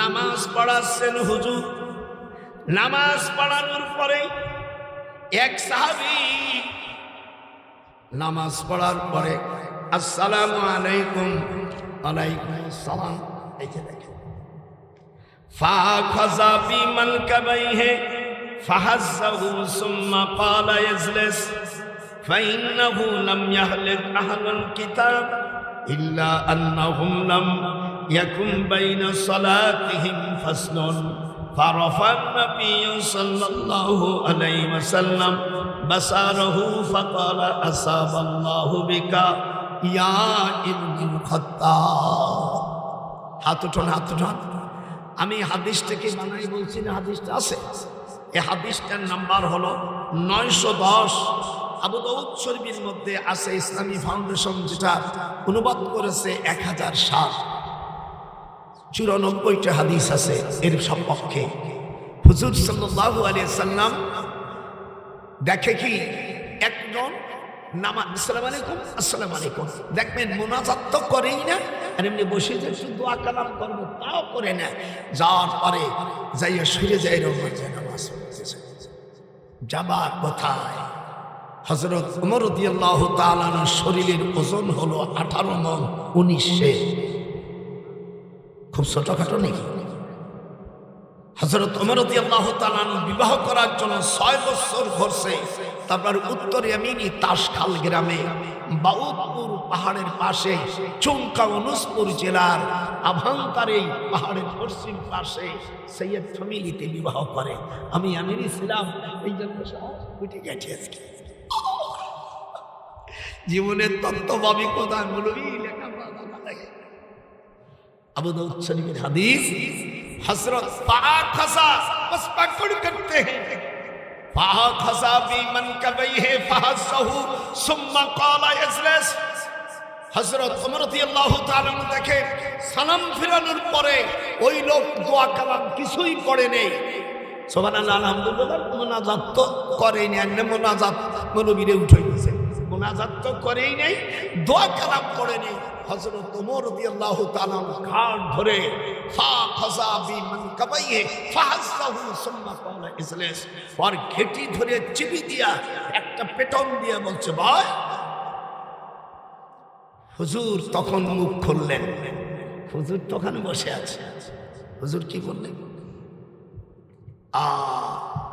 নামাজ পড়াচ্ছেন হুজুর, নামাজ পড়ানোর পরে এক সাহাবী নামাজ পড়ার পরে আসসালামু আলাইকুম, ওয়ালাইকুম আসসালাম, এই যে দেখেন, ফাখাযা বিমানকাবাইহি ফাহাজ্জাহু সুম্মা ক্বালা ইজলিস ফাইন্নাহু লাম ইয়াহলিক আহলুল কিতাব ইল্লা আন্নাহুম লাম ইয়াকুম বাইনা সালাতিহিম ফাসলুন ফারাফা আন-নাবিয়্যু সাল্লাল্লাহু আলাইহি ওয়াসাল্লাম বাসারাহু ফাকালা আসাবাল্লাহু বিকা ইয়া ইবনুল খাত্তাব। হাত উঠান, হাত উঠান। আমি হাদিসটাকে বানাই বলছি না, হাদিসটা আছে। এই হাদিসটার নাম্বার হলো 910। আবু দাউদ শরীফের মধ্যে আছে, ইসলামী ফাউন্ডেশন যেটা অনুবাদ করেছে 1007। 94টা হাদিস আছে এর সপক্ষে। হুজুর সাল্লাল্লাহু আলাইহি সাল্লাম দেখে কি একজন নামাজ আসসালামু আলাইকুম, আসসালামু আলাইকুম, দেখবেন মোনাজাত তো করেই না, আর এমনি বসে যে শুধু দোয়া কালাম করবো তাও করে না। যাওয়ার পরে যাইয়া শুয়ে যায় নামাজ পড়তেছে। যাবার কোথায়? হযরত ওমর রাদিয়াল্লাহু তাআলা শরীরের ওজন হলো 18 মণ 19। খুব ছোটখাটো নাকি? হযরত ওমর রাদিয়াল্লাহু তাআলা বিবাহ করার জন্য 6 বছর ঘুরছে। তারপর উত্তর ইয়ামিনী তাসখাল গ্রামে বাউদপুর পাহাড়ের পাশে চুমকা অনুসপুর জেলার আভান্তারে পাহাড়ের পশ্চিম পাশে সৈয়দ ফ্যামিলিতে বিবাহ করে। আমি আমিরি ছিলাম, এই জন্য উঠে গেছে আজকে। জীবনের তত্ত্বভাবী কোথায় মৌলভী লেখা লাগে। আবু দাউদ শরীফের হাদিস, हजरत फाखसा बस पकड़ करते हैं, फाखसा बिमनकबैहि फहसहु सुम्मा क़ाला इजलिस। हजरत उमर রাদিয়াল্লাহু তাআলা দেখে সালাম ফিরানোর পরে ওই লোক দোয়া কালাম কিছুই পড়ে নেই। সুবহানাল্লাহ, আলহামদুলিল্লাহ, মুনাজাত তো করেই নাই, মুনাজাত নবীরে উঠে গেছে, মুনাজাত তো করেই নাই, দোয়া কালাম পড়ে নেই। হযরত ওমর রাদিয়াল্লাহু তাআলা ঘাট ধরে ফাখাযা বিমানকাবাইহি ফাহাজ্জাহু সুম্মা ক্বালা ইজলিস, আর ঘেটি ধরে চিবি দিয়া একটা পেটন দিয়ে বলছে, ভাই। হুজুর তখন মুখ খুললেন। হুজুর তখন বসে আছে। হুজুর কি বললেন?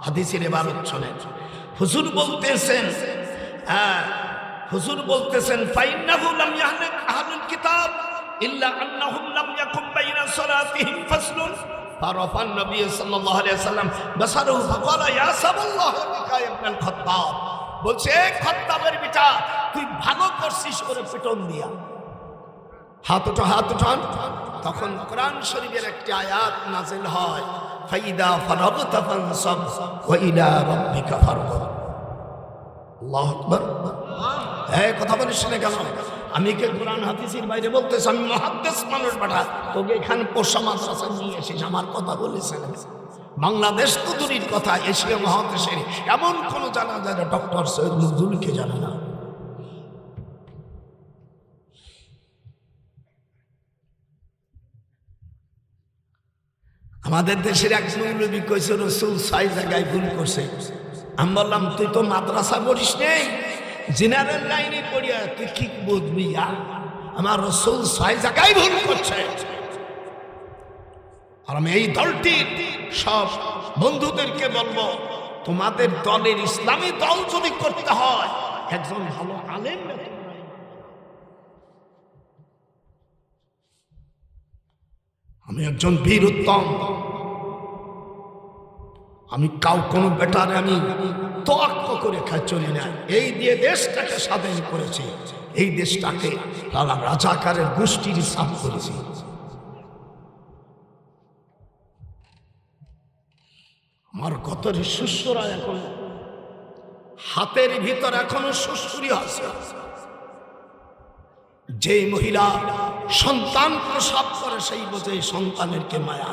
হাদিসের ইবারত শুনেন। হুজুর বলতেছেন, হুজুর বলতেছেন, ফাইন্নাহু লাম ইয়াহলিক আহলুল কিতাব ইল্লা আন্নাহুম লাম ইয়াকুম বাইনা সালাতিহিম ফাসলুন ফারাফা আন-নবী সাল্লাল্লাহু আলাইহি ওয়াসাল্লাম বাসারহু ফাকালা ইয়া সাবাল্লাহু বিকা ইবনুল খাত্তাব। বলছে, খাত্তাবের বেটা, তুই ভালো করছিস করে পিটন দিয়া। হাত উঠা, হাত উঠান। তখন কোরআন শরীফের একটি আয়াত নাযিল হয়, ফাইদা ফারাগতা ফানসাব ওয়া ইলা রাব্বিকা ফারগাব। আল্লাহু আকবার। এই কথা বলিস না কেন? আমি কে কোরআন হাদিসের বাইরে বলতেছি? আমি মুহাদ্দিস মানুষ বেটা, তোকে এখানে পোষা মাদ্রাসা নিয়ে এসেছিস আমার কথা বলেছেন। বাংলাদেশ তো দূরের কথা, এশিয়া মহাদেশের এমন কোন জানা যায় না ডক্টর সৈয়দ নজরুলকে জানে না। আমাদের দেশের এক মৌলবী কইছে রাসূল 6 জায়গায় ভুল করছে। আমি বললাম, তুই তো মাদ্রাসা পড়িস নেই, জেনারেল লাইনে পড়িয়া তুই কি বুঝবি? আমার রাসূল 6 জায়গায় ভুল করছে। আর আমি এই দলটির সব বন্ধুদেরকে বলবো, তোমাদের দলের ইসলামী দল যদি করতে হয় একজন ভালো আলেম। আমি একজন বীর উত্তম, আমি কোনো বেটারে আমি তর্ক করে চলি না। এই দিয়ে দেশটাকে স্বাধীন করেছি, এই দেশটাকে তারা রাজাকারের গোষ্ঠীর সাফ করেছি। আমার গতরে সুস্থরা এখন হাতের ভিতর এখনো সুস্থুরি আছে। যে মহিলা সন্তান প্রসব করে সেই বোঝে সন্তানের কে মায়া।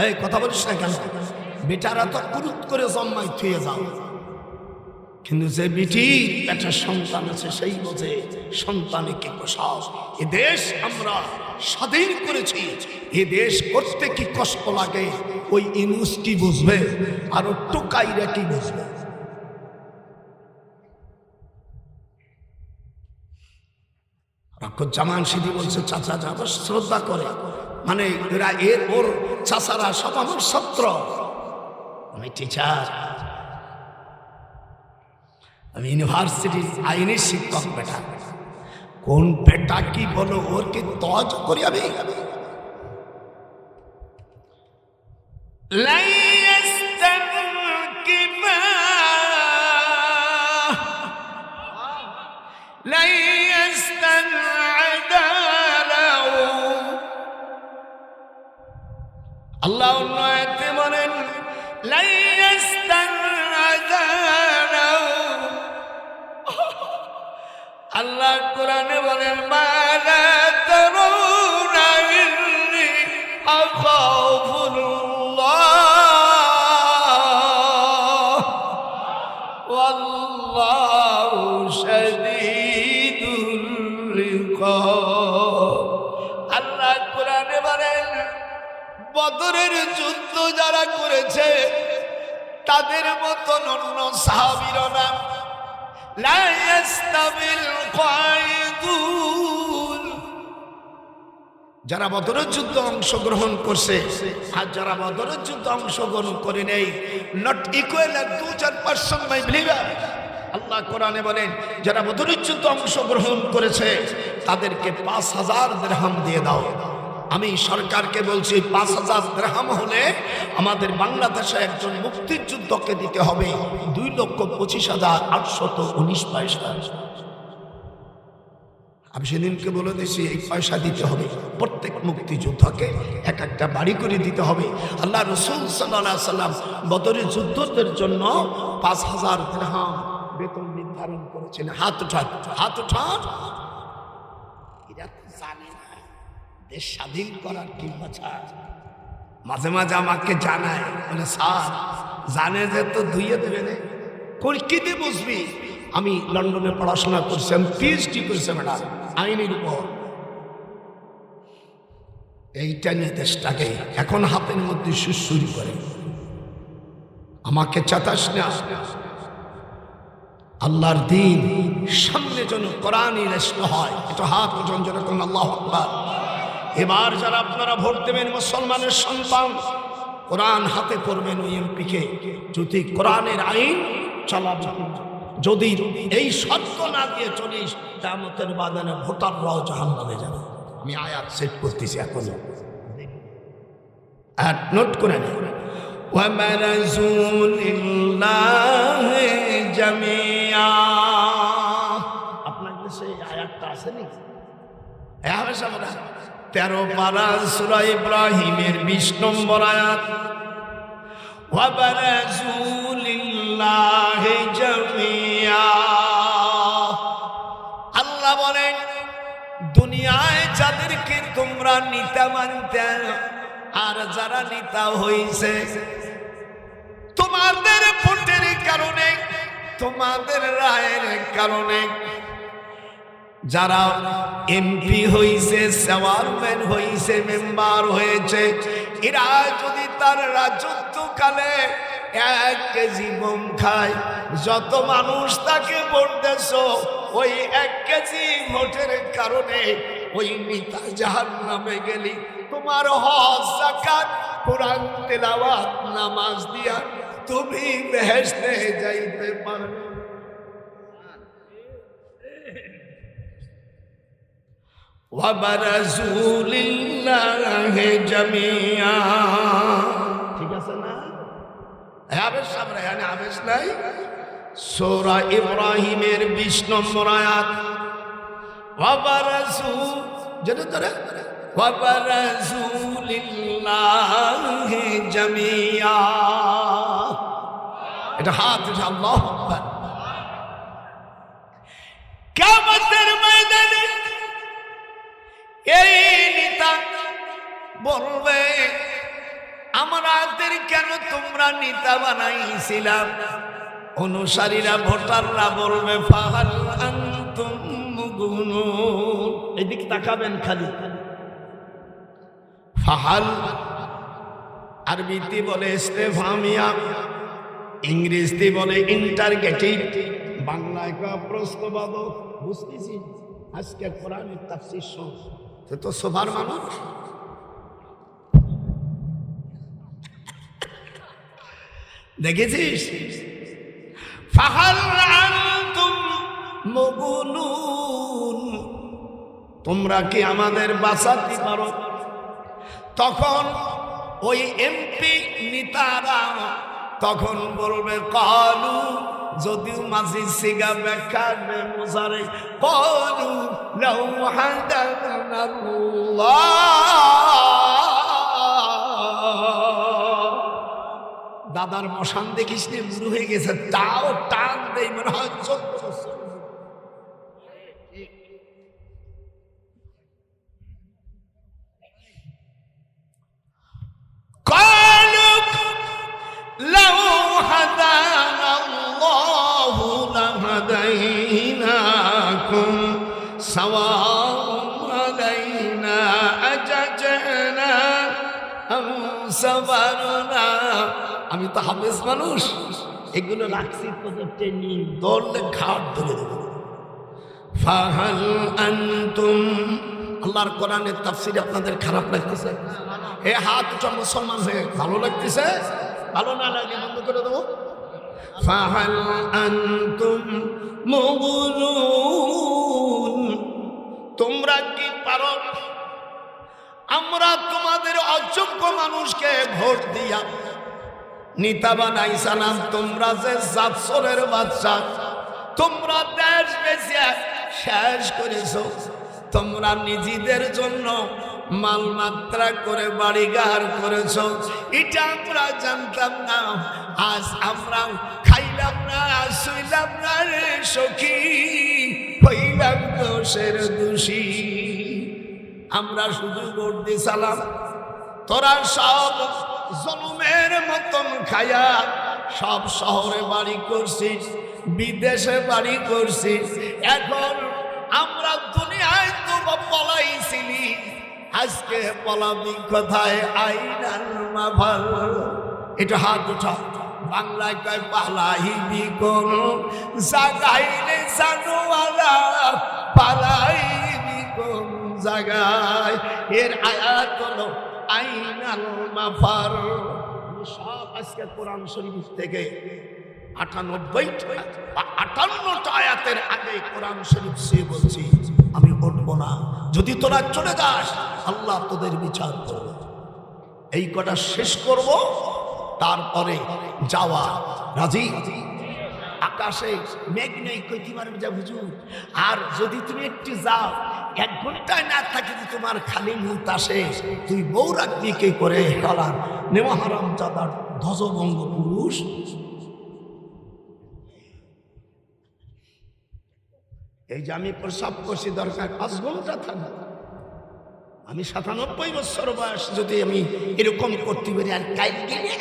এই কথা বলিস না কেন? বেটারা তো কুরুত করে জন্মাই থুয়ে যাও। কিন্তু যে বিটি একটা সন্তান আছে সেই বোঝে সন্তানে কি পোষাও। এ দেশ আমরা স্বাধীন করেছি, এ দেশ করতে কি কষ্ট লাগে ওই ইনুস কি বুঝবে, আর টোকাইরা কি বুঝবে? জামান সিদ্ধি বলছে চাচা যাবো শ্রদ্ধা করে, মানে এরা এর ওর চাচারা সব আমার ছাত্র, আমি টিচার, আমি ইউনিভার্সিটির আইনের শিক্ষক। বেটা কোন বেটা কি বলো, ওর কি তজ করি আমি? আল্লাহ অন্য আয়াতে বলেন আল্লাহ কোরআনে বলেন মালা তারাউনা ইন্নী আখাফুল্লাহ ওয়াল্লাহু শাদীদুল ইকাব। আল্লাহ কোরআনে বলেন বদরের যুদ্ধ যারা করেছে তাদের মতো অন্য সাহাবীরা না, লা ইয়াস্তাবিল কায়দুন, যারা বদরের যুদ্ধে অংশগ্রহণ করছে আর যারা বদরের যুদ্ধে অংশগ্রহণ করে নেই, নট ইকুয়াল 2-4% মাই বিলিভার। আল্লাহ কোরআনে বলেন যারা বদরের যুদ্ধে অংশগ্রহণ করেছে তাদেরকে 5000 দিরহাম দিয়ে দাও। আমি সরকারকে বলছি 5000 দিরহাম হলে আমাদের বাংলাদেশে একজন মুক্তিযুদ্ধকে দিতে হবে 2,25,819 পয়সা। আমি সেদিনকে বলে দিয়েছি এই পয়সা দিতে হবে, প্রত্যেক মুক্তিযোদ্ধাকে এক একটা বাড়ি করে দিতে হবে। আল্লাহ রাসূল সাল্লাল্লাহু আলাইহি সাল্লাম বদরের যুদ্ধের জন্য 5000 দিরহাম বেতন নির্ধারণ করেছেন। হাত উঠান, হাত উঠান। এরা তো জানে না দেশ স্বাধীন করার কি বাছা। মাঝে মাঝে আমাকে জানায়, মানে স্যার জানে যে তো ধুইয়ে দেবে না, কি দিয়ে বুঝবি? আমি লন্ডনে পড়াশোনা করছি, আমি পিএইচডি করছি ম্যাডাম আইনের উপর। এইটা নিয়ে দেশটাকে এখন হাতের মধ্যে সুরসুরি করে। আমাকে চাতাস না, আল্লাহর দিন সামনে যেন কোরআনই রেষ্ট হয়। এটা হাত ওজন যেরকম আল্লাহু আকবার। এবার যারা আপনারা ভোট দেবেন মুসলমানের সন্তান, কোরআন হাতে করবেন ওই এমপিকে, যদি কোরআনের আইন চালাবে, যদি এই শর্ত না দিয়ে চলিস কিয়ামতের বাদানে ভোটাররাও জাহান্নামে যাবে। আমি আয়াত সেট করতেছি এখন, আয়াত নোট করে নেন। وَبَرَزُوا لِلَّهِ جَمِيعًا। আপনার কাছে এই আয়াতটা আছে নি? 13 পারা সূরা ইব্রাহিমের 20 নম্বর আয়াত। وَبَرَزُوا لِلَّهِ جَمِيعًا। আল্লাহ বলেন দুনিয়ায় যাদেরকে তোমরা নেতা মানতে আর যারা নেতা হইছে তোমাদের ভোটের কারণে, তোমাদের রায়ের কারণে, যারা এমপি হইছে, চেয়ারম্যান হইছে, মেম্বার হয়েছে, এরা যদি তার রাজত্বকালে 1 কেজি গম খায়, যত মানুষ তাকে ভোট দেছ ওই 1 কেজি ভোটের কারণে ওই নেতা জাহান্নামে গেলি, তোমার হজ, যাকাত, কোরআন তেলাওয়াত, নামাজ দিয়া তুমি বেহেশতে যাইতে পারবে। وَبَرَزُوا لِلَّهِ جَمِيعًا। ঠিক আছে না? আবেশ সামনে এখানে আবেশ নাই। সূরা ইব্রাহিমের 20 নম্বর আয়াত। وَبَرَزُوا যেটা ধরে وَبَرَزُوا لِلَّهِ جَمِيعًا। এটা হাত উঠে আল্লাহু আকবার। কিয়ামতের ময়দানে এই নেতা বলবে আমাদের কেন তোমরা নেতা বানাইছিলাম, অনুসারীরা ভোটাররা বলবে ফাহাল আনতুম মুগুনুন। এদিক তাকাবেন খালি। ফাহাল আরবিতে বলে ইস্তেফহামিয়া, ইংরেজিতে বলে ইন্টারগেটিভ, বাংলায় কা প্রশ্নবাদক। বুঝতেছি আজকে কোরআনের তাফসীর শুন, তো সবার মানুষ দেখেছিস। ফাহাল আনতুম মুগুনুন, তোমরা কি আমাদের বাঁচাতে পারো? তখন ওই এমপি নেতারা তখন বলবে কালু, যদিও মাঝি সিগা ব্যাখ্যা মুজারে, কালু লাউ হাদানাল্লাহ। দাদার মশান দেখিস নি, বুড়ো হয়ে গেছে, তাও টান দেয় মনে হয় 14 বছর। আমি তো হাফেজ মানুষ, এগুলো রাখছি তোদের ট্রেনিং, দৌড়লে ঘাট ধরে দেবো। ফাহাল আনতুম, আল্লাহর কোরআনের তাফসীর আপনাদের খারাপ লাগতেছে? এ হাত উঠা মুসলমান হয়ে ভালো লাগতেছে? ভালো না লাগে বন্ধ করে দেবো। ফাহাল আনতুম মুগুনুন, তোমরা কি পারো? আমরা তোমাদের অযোগ্য মানুষকে ভোট দিয়া নেতা বানাইছিলাম, তোমরা যে জাতসরের বাচ্চা, তোমরা দেশ বেঁচে শেষ করেছ, তোমরা নিজেদের জন্য মালমাত্রা করে বাড়িঘর করেছ, এটা আমরা জানতাম না। আজ আমরা খাইলাম না, শুইলাম না রে সখী, হইলাম দোষের দোষী। আমরা শুধু ভোট দিছিলাম, তোরা সব জলমের মতন খায়া সব শহরে বাড়ি করছিস, বিদেশে বাড়ি করছিস। এখন আমরা দুনিয়ায় তো পলাইছিলি, আজকে পলাবি কোথায়? আইনাল মাফার। এটা হাত উঠা। বাংলায় কয় পালাইবি কোন জাগাইলে জানোয়ালা, পালাইবি কোন জায়গায়? এর আয়াত হলো আইনাল মাফার। সব আজকে কোরআন শরীফ থেকে 58টা আয়াতের আগে কোরআন শরীফ সে বলছি আমি উঠবো না, যদি তোরা চলে যাস আল্লাহ তোদের বিচার করবে। এই কটা শেষ করব, তারপরে যাওয়া। রাজি? আকাশে মেঘ নেই, কইতে পারবে যা হুজুর। আর যদি তুমি একটু যাও, 1 ঘন্টায় না থাকি তোমার খালি মুখ আসে, তুই বউ রাখবি কে করে? কালার নেমহারাম চাদার ধ্বজভঙ্গ পুরুষ। এই যে আমি প্রসাব করছি, দরকার 5 ঘন্টা থাকবো। আমি 97 বছর বয়স, যদি আমি এরকম করতে পারি আর কাইট গেলে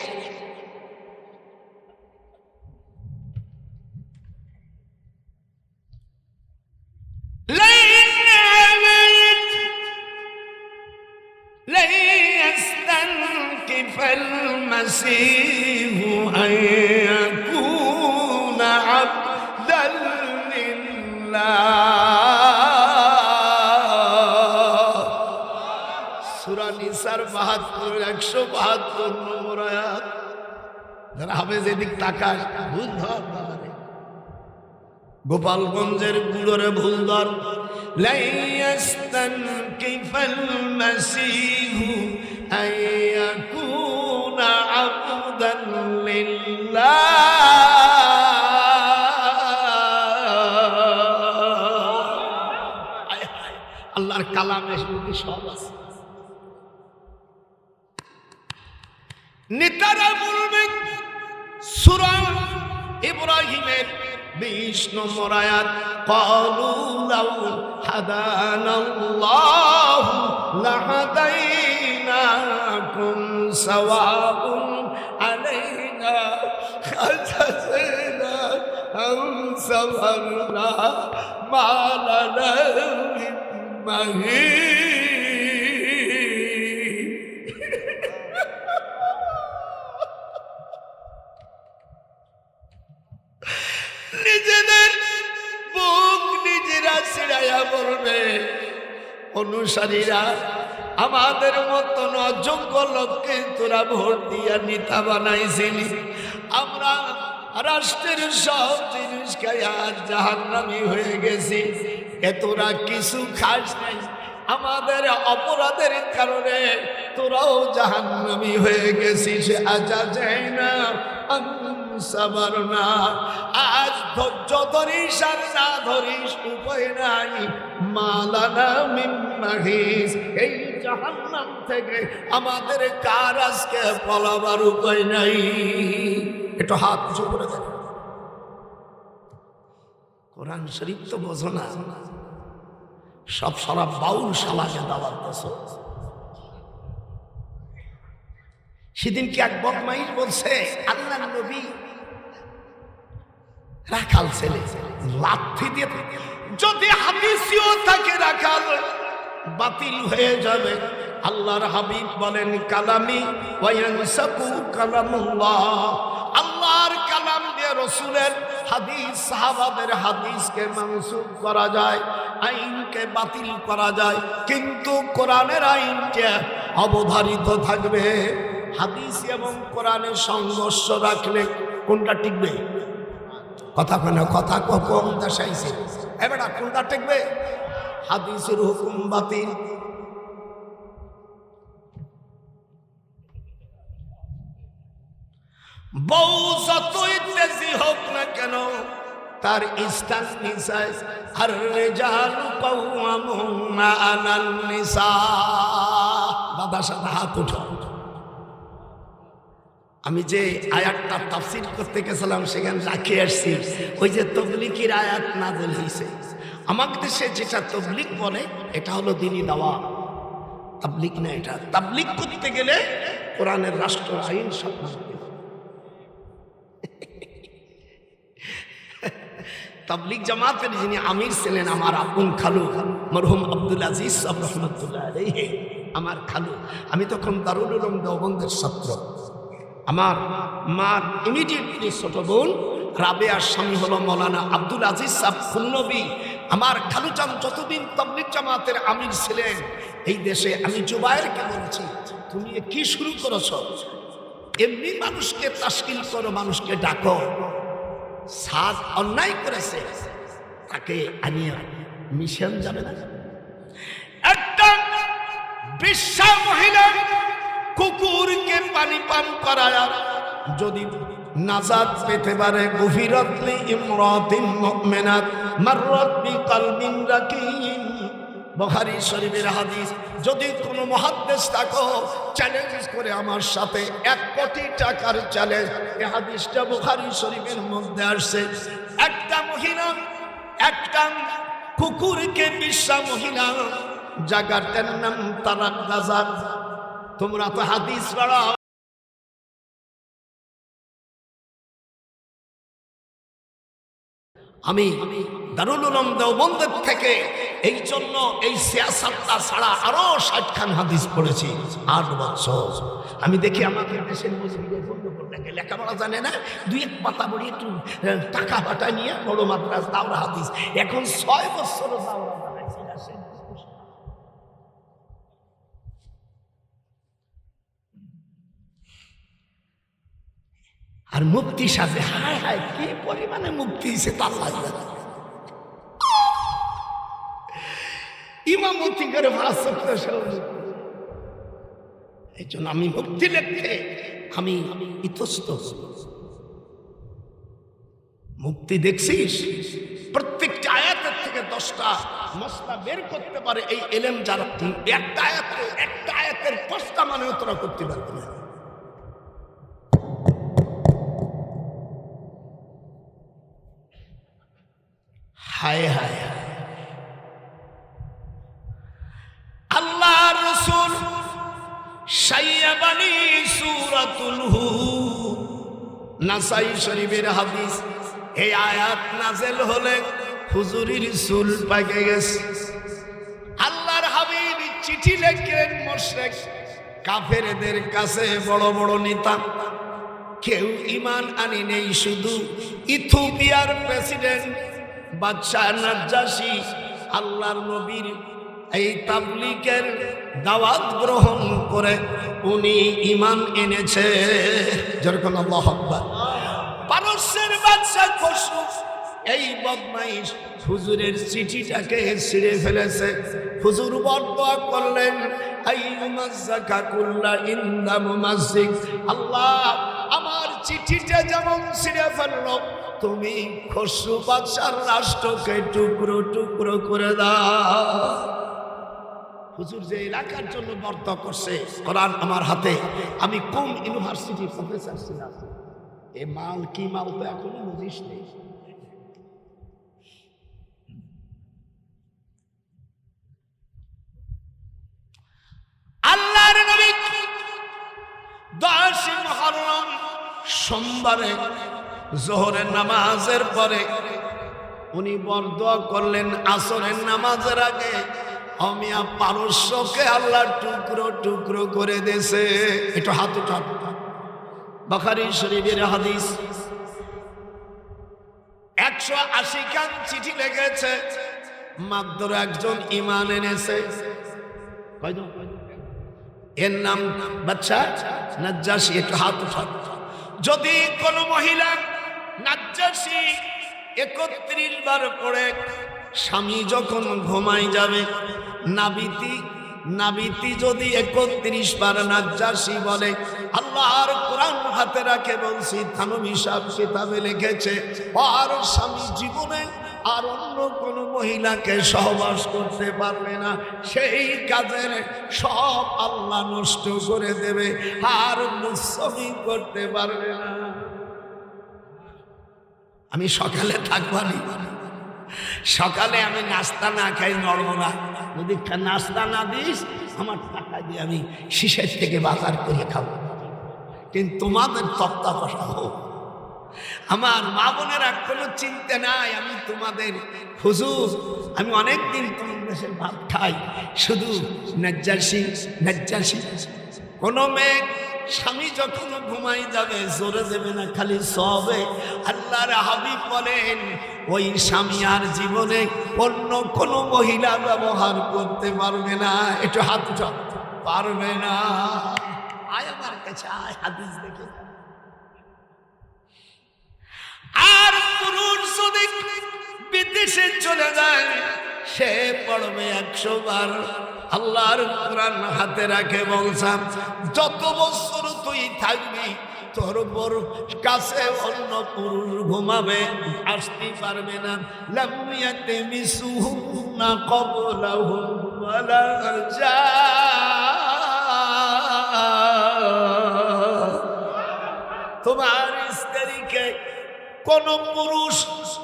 المسيح أن يكون عبدا لله সূরা নিসার 172 নম্বর আয়াত। যারা হাফেজ এদিক তাকাস, ভুল ধর বাবারে, গোপালগঞ্জের বুড়োরে ভুল ধর। লা ইয়াস্তানকিফাল মাসীহু আন ইয়াকুনা আবদান লিল্লাহ। আল্লাহর কালামে সব আছে। নেতারা বলবেন, সূরা ইব্রাহিমের 20 নম্বর আয়াত, ক্বালু লাউ হাদানাল্লাহু লাহাদাইনাকুম সাওয়াউন আলাইনা আজাজনা সাবারনা মা লানা মিন মাহিস। নিজেদের বুক নিজেরা ছিড়াইয়া বলবে, অনুসারীরা আমাদের মতন অযোগ্য লোককে তোরা ভোট দিয়া নেতা বানাইছিলি, আমরা রাষ্ট্রের সব জিনিস খাইয়া জাহান্নামী হয়ে গেছি, এ তোরা কিছু খাস নাই, আমাদের অপরাধের কারণে তোরাও জাহান্নামী হয়ে গেছিস। আজা যায় না সাবার না, আজ ধৈর্য ধরিস আর না ধরিস উপায় নাই, মালানা মিন মাহিস, এই জাহান্নাম থেকে আমাদের কার আজকে পলাবার উপায় নাই। একটু হাত উঁচু করে দেন। কোরআন শরীফ তো বোঝো না, সব সারা বাউল শালাকে দাওয়াত দেছো। সেদিন কি এক বদমাইশ বলছে আল্লাহ নবী রাখাল ছেলে, লাথি দিয়ে যদি হাদিসিও থাকে রাখাল বাতিল হয়ে যাবে। আল্লাহর হাবিব বলেন কালামি ওয়ায়ানসাকু কালামুল্লাহ, আল্লাহর কালাম দিয়ে রসুলের হাদিস সাহাবাদের হাদিসকে মানসুখ করা যায়, আইনকে বাতিল করা যায়, কিন্তু কোরআনের আইনকে অবধারিত থাকবে। হাদিস এবং কোরআনের সংঘর্ষ রাখলে কোনটা টিকবে? কথা কেন কথা কম দেশাইছে এবার কোনটা টিকবে? হাদিসের হুকুম বাতিল। বউ যতই তেজি হোক না কেন তার স্থান নিসায়, আর রিজালু কাওয়ামুনা আলান নিসা। দাদা সাদা হাত উঠাও। আমি যে আয়াতটা তাফসীর করতে গেছিলাম সেখানে রাখি আসছি, ওই যে তাবলীগের আয়াত নাযিল হয়েছে। আমাদের দেশে যেটা তাবলীগ বলে এটা হলো দ্বীনি দাওয়া, তাবলীগ না। এটা তাবলীগ করতে গেলে কোরআনের রাষ্ট্র আইন সব মানতে হবে। তাবলীগ জামাতের যিনি আমির ছিলেন আমার আপন খালু মরহুম আব্দুল আজিজ সাহেব রহমাতুল্লাহ আলাইহি, আমার খালু। আমি তখন দারুল উলুম দেওবন্দের ছাত্র। আমার মার ইমিডিয়েটলি ছোট বোন রাবেয়ার স্বামী হলো মৌলানা আব্দুল আজিজ সাহেব খুলনবী। আমার খালুচান যতদিন তাবলীগ জামাতের আমির ছিলেন এই দেশে, আমি জুবায়েরকে বলছি তুমি কি শুরু করেছ? এমনি মানুষকে তাশকিল করো, মানুষকে ডাকো। সাদ অন্যায় করেছে তাকে আনিয়া মিশন যাবে না। একটা বিশ্বা মহিলা কুকুরকে পানি পান করায় যদি নাজাত পেতে পারে, গফিরাতলি ইমরাতিন মুমিনাত মাররাত বিকলবিন রাকিন। বুখারী শরীফের হাদিস। যদি কোনো মুহাদ্দিস থাকো চ্যালেঞ্জ করে আমার সাথে 1 কোটি টাকার চ্যালেঞ্জ। এই হাদিসটা বুখারী শরীফের মধ্যে আসছে। একটা মহিলা একটা কুকুরকে বিশ্বা মহিলা, জায়গাটার নাম তারাক বাজার। তোমরা তো হাদিস পড়াও। আমি দারুল উলুম দেওবন্দের থেকে এই জন্য এই সিয়াসাতটা ছাড়া আরো 60 খান হাদিস পড়েছি 8 বছর। আমি দেখি আমাদের দেশের মুসলিমদের বন্ধ করতে গেলে লেখাপড়া জানে না, 2-1 পাতা পড়ি একটু টাকা পাটা নিয়ে বড় মাদ্রাস দাওরা হাদিস। এখন 6 বছর দাওরা বানাইছে। আর মুক্তি সাথে হায় হায় কি পরিমাণে মুক্তি দিছে তার লাগবে না। ইমামতি করে এই জন্য আমি মুক্তি লেখে আমি ইতস্ত। মুক্তি দেখছিস প্রত্যেকটা আয়াতের থেকে 10টা মশলা বের করতে পারে এই এলেম যারা। একটা আয়াতের 5টা মানে তোরা করতে পারবে না। হায় হায় আল্লাহ রাসূল সাইয়াবানি সূরাতুল হুদ, নাসাই শরীফের হাদিস। এই আয়াত নাজেল হলে হুজুরির চুল পাকে গেছে। আল্লাহর হাবিব চিঠি লিখলেন মুশরিক কাফেরদের কাছে, বড় বড় নেতা কেউ ঈমান আনি নেই, শুধু ইথিওপিয়ার প্রেসিডেন্ট বাদশাহ নাজ্জাশী আল্লাহর নবীর এই তাবলীগের দাওয়াত গ্রহণ করে উনি ঈমান এনেছে। যেরকম আল্লাহু আকবার। পারস্যের বাদশাহ খসরু এই বদমাইশ হুজুরের চিঠিটাকে ছিঁড়ে ফেলেছে। হুজুর বদদোয়া করলেন, আইয়ুমাজ্জাকাকুল্লা ইন্দা মুমাজ্জিক, আল্লাহ আমার চিঠিটা যেমন ছিঁড়ে ফেললো, তুমি খসরু বাদশার রাষ্ট্রকে টুকরো টুকরো করে দাও। হুজুর যে এলাকার জন্য বর্তা করছে, কোরআন আমার হাতে, আমি কোন ইউনিভার্সিটি প্রফেসর ছিলাম, এ মাল কি মাল তো এখনো বুঝিস নেই। আল্লাহর নবী 10 মুহররম সোমবারে যোহরের নামাজের পরে উনি বরদোয়া করলেন, আসরের নামাজের আগে অমিয়া পারস্যকে আল্লাহ টুকরো টুকরো করে দিয়েছে। এটা হাত উঠা, বুখারী শরীফের হাদিস। 180 খান চিঠি লিখেছে, মাত্র একজন ঈমান এনেছে। কয়জন? এর নাম বাদশাহ নাজ্জাশী। একটু হাত উঠা। যদি কোন মহিলা নাজ্জাশী 31 বার পড়ে, স্বামী যখন ঘুমাই যাবে, নাবিতি যদি 31 বার নাজ্জাশী বলে, আল্লাহর কোরআন হাতে রাখে বলছি, থানবী সাহেব কিতাবে লিখেছে, আর স্বামী জীবনে আর অন্য কোন মহিলাকে সহবাস করতে পারবে না, সেই কাজের সব আল্লাহ নষ্ট করে দেবে, আর মুসমি করতে পারবে না। আমি সকালে থাকবানি, সকালে আমি নাস্তা না খাই নড়ব না, যদি নাস্তা না দিস আমার টাকা দিয়ে আমি শিশের থেকে বাজার করে খাবো, কিন্তু তোমাদের তত্ত্বাবধানে আমার মা বোনেরা কোনো চিন্তা নাই, আমি তোমাদের হুজুর, আমি অনেকদিন তোমাদের দেশের ভাত খাই, শুধু নাজ্জাশী। কোন মেয়ে স্বামী যখন ঘুমাই যাবে জোরে দেবে না, খালি সবে। আল্লাহর হাবিব বলেন, ওই স্বামী আর জীবনে অন্য কোনো মহিলা ব্যবহার করতে পারবে না। একটু হাত উঠা, পারবে না। আয় আমার কাছে আয়, হাদিস দেখে। আর পুরুষ যদি বিদেশে চলে যায়, সে পড়বে 100 বার। আল্লাহর কোরআন হাতে রাখে বলছাম, যত বছর তুই থাকবি তোর বড় কাছে অন্য পুরুষ ঘুমাবে, আসতে পারবে না। লাম ইয়াতমিসুহুন্না ক্বাবলাহুম ওয়ালা জা, তোমার স্ত্রীকে কোন পুরুষ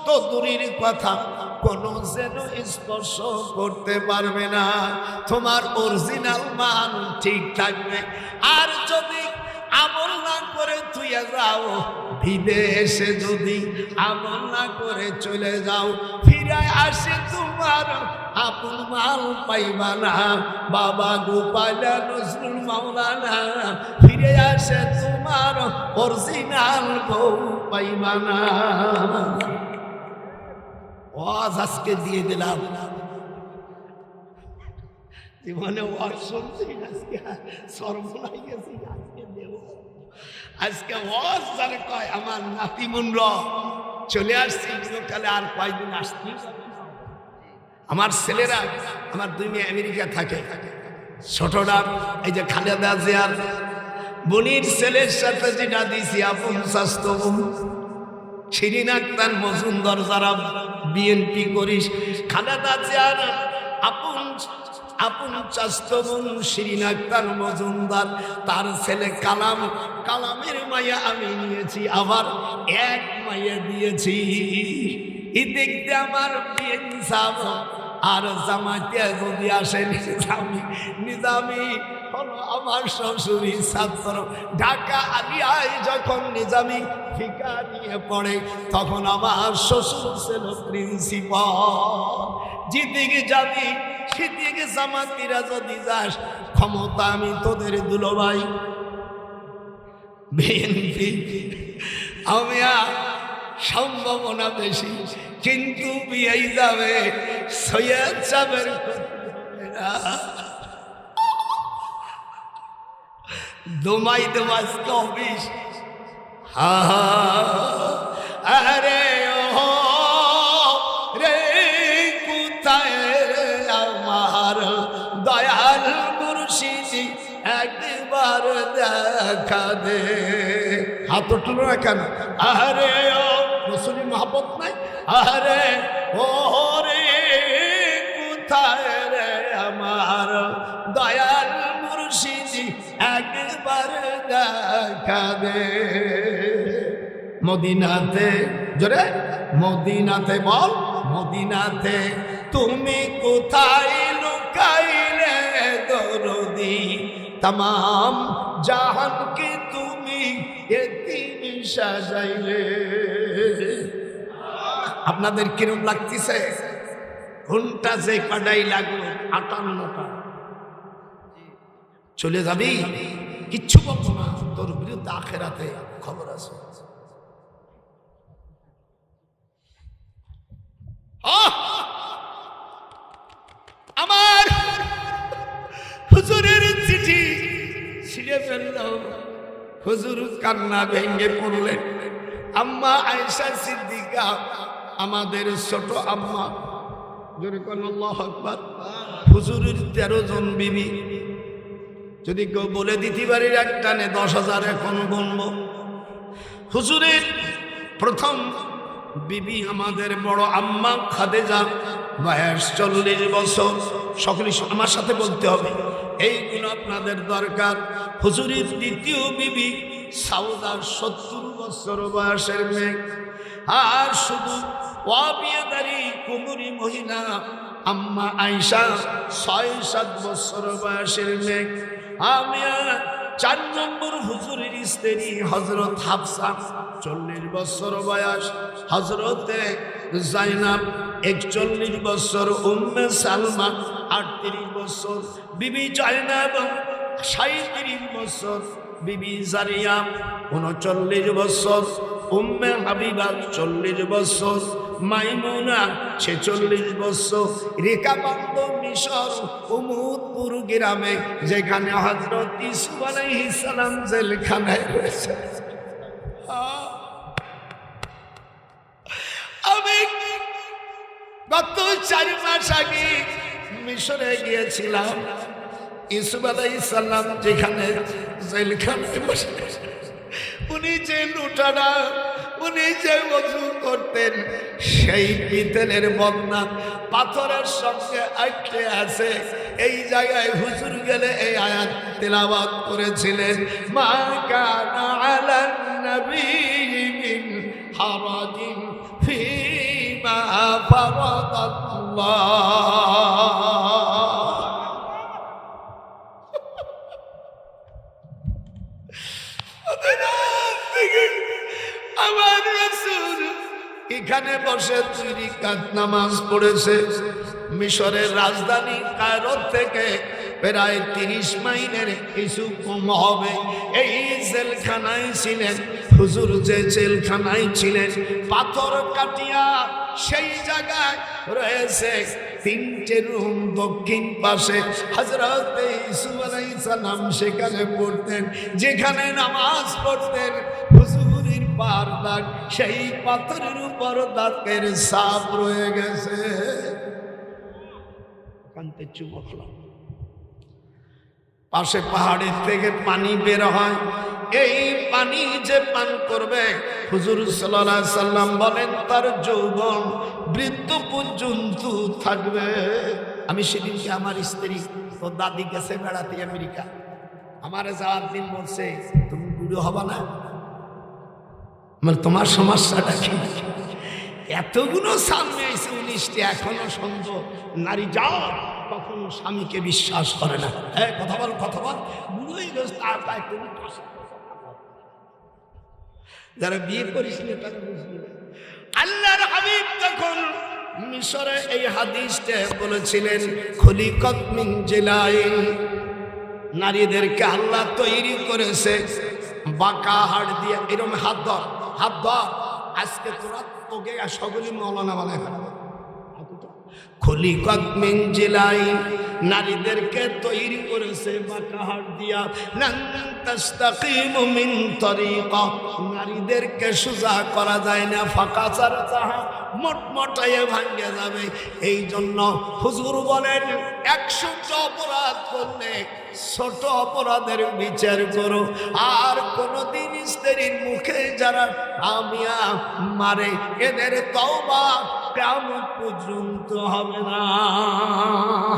তো দূরের কথা কোন যেন স্পর্শ করতে পারবে না, তোমার অরিজিনাল মান ঠিক থাকবে। আর যদি আমল না করে তুই যাও বিদেশে, যদি আমল না করে চলে যাও, ফিরে আসে তোমার আপন মাল পাইবা না। বাবা গোপাল নজরুল মাওলানা, ফিরে আসে তোমার অরিজিনাল বউ পাইবা না। ওয়াজ আজকে দিয়ে দিলাম, জীবনে ওয়াজ শুনছি, আজকে সর্বনাই গেছি, আজকে দেব। আজকে ওয়াজ যারা কয় আমার নাতি মুন্ড্র চলে আসছি, কালে আর কয়েকদিন আসছি। আমার ছেলেরা, আমার 2 মেয়ে আমেরিকা থাকে, ছোটরা এই যে খালেদা জিয়ার বোনের ছেলের সাথে যেটা দিয়েছি আপন স্বাস্থ্য শিরিন আক্তার মজুমদার, যারা বিএনপি করিস, খালেদা জিয়ার আপন চাস্ত বোন শিরিন আক্তার মজুমদার, তার ছেলে কালামের মায়া আমি নিয়েছি, আবার 1 মায়া দিয়েছি। এই দেখতে আমার বিএনপি সাহেব আর জামাতে যদি আসে নিজামি হলো আমার শ্বশুরি ছাত্র। ঢাকা আলিয়ায় যখন নিজামি ফিকা নিয়ে পড়ে তখন আমার শ্বশুর ছিল প্রিন্সিপাল। যেদিকে যাবি সেদিকে জামাতিরা যদি যাস, ক্ষমতা আমি তোদের দুলোভাই বিএনপি, আমি সম্ভাবনা বেশি, কিন্তু বিয়ে যাবে সৈয়দ সাহেবের দোমাই দোমাস কবিস। আরে ও রে কোথায় আমার দয়াল মুর্শিদি, একবার দেখা দে। হাত তুলো না কেন? আরে ও রসুলি মহব্বত নাই? আরে ও রে কোথায় রে আমার দয়াল মুর্শিদি, একবার দেখা দে। মদিনাতে, জোরে মদিনাতে বল, মদিনাতে তুমি কোথায় লুকাইলে দরদি, तमाम জাহান কে তুমি এতিম সাজাইলে। আপনাদের কিরম লাগতেছে? ঘন্টা যে কাটাই লাগলো 58টা। চলে যাবি, কিচ্ছু বলবো না, তোর বিরুদ্ধে আখেরাতে খবর আছে। আমার হুজুরের চিঠি ছিঁড়ে ফেলল, হুজুর কান্না ভেঙে পড়লেন। আম্মা আয়েশা সিদ্দিকা, আমাদের ছোট আম্মা, জোরে কোন আল্লাহু আকবার। হুজুরের 13 জন বিবি, যদি কেউ বলে দিতে পারি এক টানে 10,000 এখন গুনবো। হুজুরের প্রথম বিবি আমাদের বড় আম্মা খাদিজা, বয়স 40 বছর। সকলে আমার সাথে বলতে হবে, এইগুলো আপনাদের দরকার। হুজুরের দ্বিতীয় বিবি সাউদা, 70 বছর বয়সের মেয়ে। আর শুধু ওয়াবিয়াদারি কুমুরি মহিলা আম্মা আয়েশা, 6-7 বছর বয়সের মেয়ে। আমি 4 নম্বর হুজুরের স্ত্রী হযরত হাফসা, 40 বছর বয়স। হযরতে জাইনাব 41 বছর। উম্মে সালমা 38 বছর। বিবি জাইনাব 37 বছর। বিবি জারিয়া 39 বছর। উম্মে হাবিবা 40 বছর। মাইমুনা 46 বছর। রেখাবন্ধ মিশর উমুদপুর গ্রামে, যেখানে হযরত ইউসুফ আলাইহিস সালাম জেলখানায় রয়েছে। আমি গত 4 মাস আগে মিশরে গিয়েছিলাম। ইউসুফ আলাইহিস সালাম যেখানে জেলখানায় বসে, উনি যে লুটারা, উনি যে ওযু করতেন, সেই পিতলের বদনা পাথরের সঙ্গে আটকে আছে। এই জায়গায় হুজুর গেলে এই আয়াত তেলাওয়াত করেছিলেন, মা কানা আলান নবী মিন হারাজিন ফীমা ফারাদাল্লাহ। আমার রাসূল এখানে বসে 2 রাকাত নামাজ পড়েছে। মিশরের রাজধানী কায়রো থেকে প্রায় 30 মাইলের কিছু কম হবে। এই জেলখানায় ছিলেন হুজুর। যে জেলখানায় ছিলেন, পাথর কাটিয়া সেই জায়গায় রয়েছে 3টে রুম। দক্ষিণ পাশে হযরত ইউসুফ আলাইহিস সালাম সেখানে পড়তেন। যেখানে নামাজ পড়তেন, হুজুরের পার দাগ, সেই পাথরের উপর দাগের ছাপ রয়ে গেছে। কানতে চুপ হলাম। পাশে পাহাড়ের থেকে পানি বের হয়। এই পানি যে পান করবে, হুজুর সাল্লাল্লাহু আলাইহি সাল্লাম বলেন তার যৌবন বৃদ্ধ পর্যন্ত থাকবে। আমি সেদিনকে আমার স্ত্রী, তোর দাদি গেছে বেড়াতে আমেরিকা, আমারে যাওয়ার দিন বলছে, তুমি বুড়ো হবা না? তোমার সমস্যাটা কি? এতগুলো সামনে এসে 19টি এখনো সুন্দর নারী, যাও কখনো স্বামীকে বিশ্বাস করে না। হ্যাঁ, কথা বল কথা বল। বুড়োই গেছে তার পায়ে তুমি যারা বিয়ে করিস না তারা বুঝবি না। আল্লাহর হাবিব তখন মিশরে এই হাদিসটা বলেছিলেন, খুলিকাত মিন জিলাইন, নারীদেরকে আল্লাহ তৈরি করেছে বাঁকা হাড় দিয়ে। এরকম হাত ধর, হাত ধর। আজকে তোরা তোকে সকলেই মৌলানা বানায় ফেলবে। খুলিকাত মিন জিলাইন, নারীদেরকে তৈরি করেছে বাঁকা হাড় দিয়া। লান তাস্তাকিমু মিন তরিকা, নারীদেরকে সোজা করা যায় না। ফাঁকা চারতাহা, মোটমোটাইয়ে ভাঙে যাবে। এই জন্য হুজুর বলেন 100টা অপরাধ করলে ছোট অপরাধের বিচার করো। আর কোনদিন স্ত্রীর মুখে যারা আমিয়া মারে এদের তওবা কিয়ামত পর্যন্ত হবে না।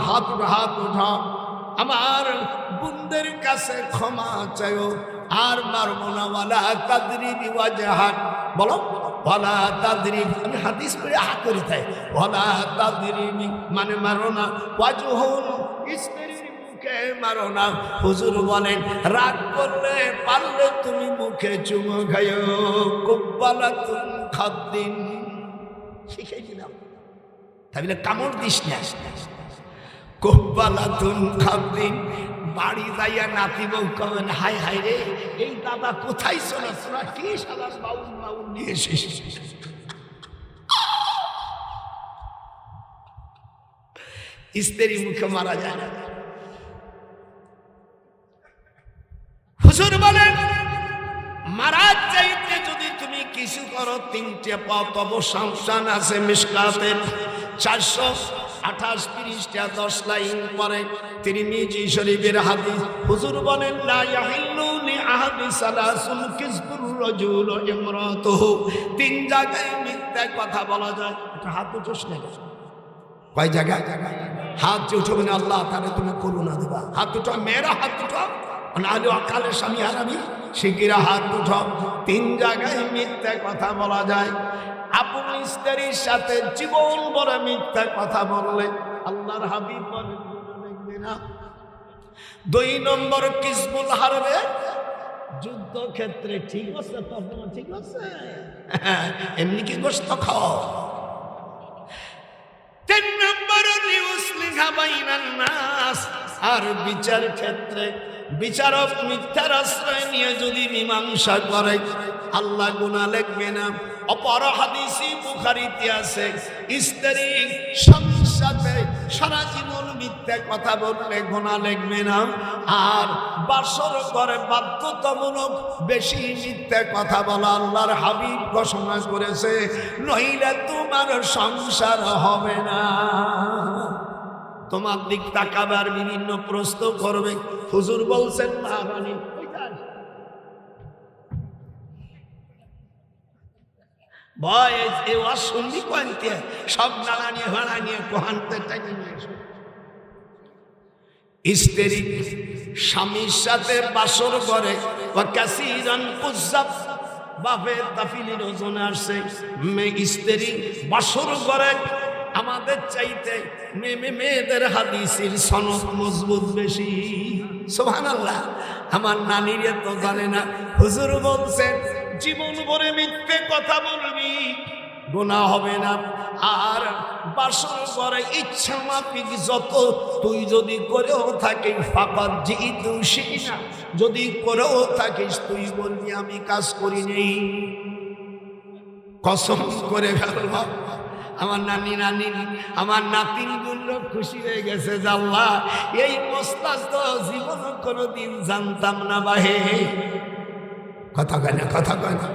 হাত উঠা, আমার বোনদের কাছে ক্ষমা চাইও। আর মারবো না। ওয়ালা তাদরিবি ওয়াজহাক, বলো ওয়ালা তাদরিব। আমি হাদিস পড়ে হাত করি তাই। ওয়ালা তাদরিবি মানে মারো না। ওয়াজহুন, স্ত্রীর মুখে মারো না। হুজুর বলেন রাগ করলে পারলে তুমি মুখে চুমো খাইও। কুব্বালাতুন খাদ্দিন, শিখাই দিলাম। তাহলে কামড় দিস না। কুব্বালাতুন খাদ্দিন, বাড়ি যাইয়া নাতি বউ কবেন হাই হাই রে এই দাদা কোথায় চলে, তোরা কি সাদা বাউল বাউল নিয়ে এসেছিস। স্ত্রী মুখে মারা যায় না। হুজুর বলেন মারার চাইতে যদি তুমি কিছু করো 3টে পথ অবসান আছে। মিশকাতের 428 পৃষ্ঠা 10 লাইন পরে তিরমিজি শরীফের হাদিস। হুজুর বলেন লা ইয়াহিল্লু লি আহাদি সালাসুন কিসবুর রাজুল ওয়া ইমরাতুহু, 3 জায়গায় মিথ্যা কথা বলা যায়। এটা হাত উঠোস না। কয় জায়গায়? হাত যে উঠবে না আল্লাহ তাহলে তুমি করুণা দেবা। হাত উঠো, মেয়েরা হাত উঠো, নাহলে অকালে স্বামী হারাবি। শিগগিরা হাত উঠো। 3 জায়গায় মিথ্যা কথা বলা যায়। আপনি স্ত্রীর সাথে জীবন বড় মিথ্যা কথা বললে আল্লাহর হাবিব বলেন দেখবে না। 2 নম্বর কিসবুল হারবে, যুদ্ধ ক্ষেত্রে। ঠিক আছে তখন ঠিক আছে, এমনি কি গোশত খাও। 3 নম্বর লিউসলিহা বাইনান নাস, আর বিচার ক্ষেত্রে বিচারক মিথ্যার আশ্রয় নিয়ে যদি মীমাংসা করে আল্লাহ গুনাহ লিখবে না। অপর হাদিসে বুখারীতে আছে স্ত্রী স্বামীর সাথে সারা জীবন মিথ্যা কথা বললে গুনাহ লিখবে না। আর বাসর ঘরে বাধ্যতামূলক বেশি মিথ্যা কথা বলা আল্লাহর হাবিব ঘোষণা করেছে, নইলে তোমার সংসার হবে না। তোমার দিক তাকাবার বিভিন্ন প্রশ্ন করবে। হুজুর বলছেন মহারানী ভয় এ অসুন্দি কোয়ান্তে সব নালা নিয়ে ভাড়া নিয়ে কোহানতে টাইম স্ত্রী স্বামীর সাথে বাসর করে কাসিরান কুযাব বাপে তাফিলির ওজনে আসছে। স্ত্রী বাসর করে আমাদের চাইতে মেয়েদের হাদিসের সনদ মজবুত বেশি। সুবহানাল্লাহ। আমার নানিরে তো জানে না। হুজুর বলছেন জীবন ভরে মিথ্যে কথা বলবি গুনাহ হবে না। আর বাসর করে ইচ্ছা মাফিক যত তুই যদি করেও থাকিস ফাকাত জিতু শিনা, যদি করেও থাকিস তুই বলবি আমি কাজ করি নেই। কসম করে ফেলব। আমার নানি আমার নাতিন গুলো খুশি হয়ে গেছে। আল্লাহ এই মস্তাজ তো জীবন কোনোদিন জানতাম না বাহে। কথা কয় না।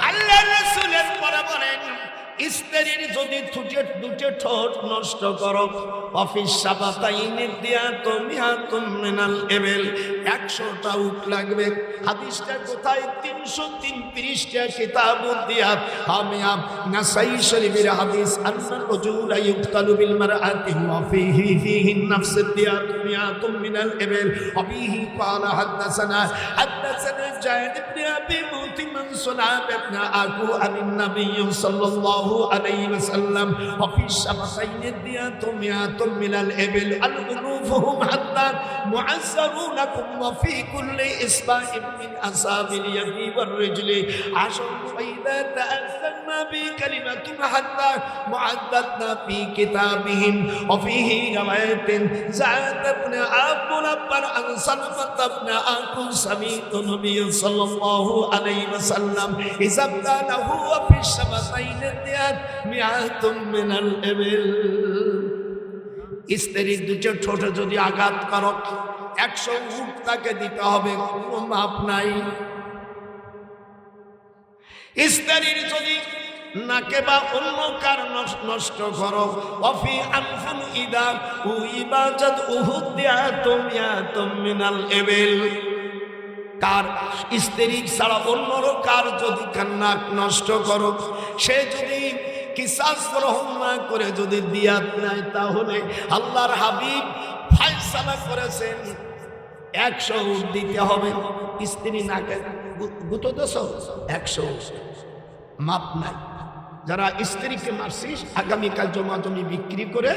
আল্লাহ রাসূলের পরে বলেন স্ত্রীর যদি দুটো ঠোঁট নষ্ট করো অফিস সাবাতাইনি দিয়া তুমিয়াতুম মিনাল এবেল, 100টা উট লাগবে। হাদিসটা কোথায়? 333টা কিতাবুদ দিয়া হামিয়া নাসাই শরীফের হাদিস। আন্নার রাজুলা ইউকতালু বিল মারআতি ওয়া ফিহি নাফস দিয়া তুমিয়াতুম মিনাল এবেল। অবিহি ক্বালা হাদাসানা জায়েদ ইবনে আবি মুতিমান সুনাব ইবনে আকু আন নবী সাল্লাল্লাহু সাল্লাল্লাহু আলাইহি ওয়াসাল্লাম ওয়াফি শাফাতাইনি দিয়াতুম মিয়াতুম মিনাল ইবিল আল উনুফুহুম হাত্তা মুআসসারুনাকুম ওয়া ফি কুল্লি ইসবাইন মিন আসাবিল ইয়াদি ওয়ার রিজলি আশরুন ফাইদা তাআসসারনা বি কালিমাতিন হাত্তা মুআদ্দাতনা ফি কিতাবিহিম ওয়া ফিহি রাওয়ায়াতিন যাদ ইবনে আবুল আব্বার আন সালমাত ইবনে আকুল সামিতু নবী সাল্লাল্লাহু আলাইহি ওয়াসাল্লাম ইযাবতানাহু ওয়া ফি শাফাতাইনি দিয়াত মিয়াতুম মিনাল ইবিল। স্ত্রীর দুটো ঠোঁটে যদি আঘাত করো 100 উট তাকে দিতে হবে, কোনো মাপ নাই। স্ত্রীর যদি নাকে বা অন্য কারণ নষ্ট করো ওয়াফি আনফুন ইদা উইবাজাত উহুদিয়াতুম ইয়াতুম মিনাল ইবিল। কার স্ত্রী ছাড়া অন্যর কার যদি নাক নষ্ট করো, সে যদি কিসাস গ্রহণ না করে যদি দিয়াত নেয়, তাহলে আল্লাহর হাবিব ফায়সালা করেছেন 100 উট দিতে হবে। স্ত্রী নাকে গুঁতো দেশ 100 মাপ নাই। যারা স্ত্রীকে মারছিস আগামীকাল জমা জমি বিক্রি করে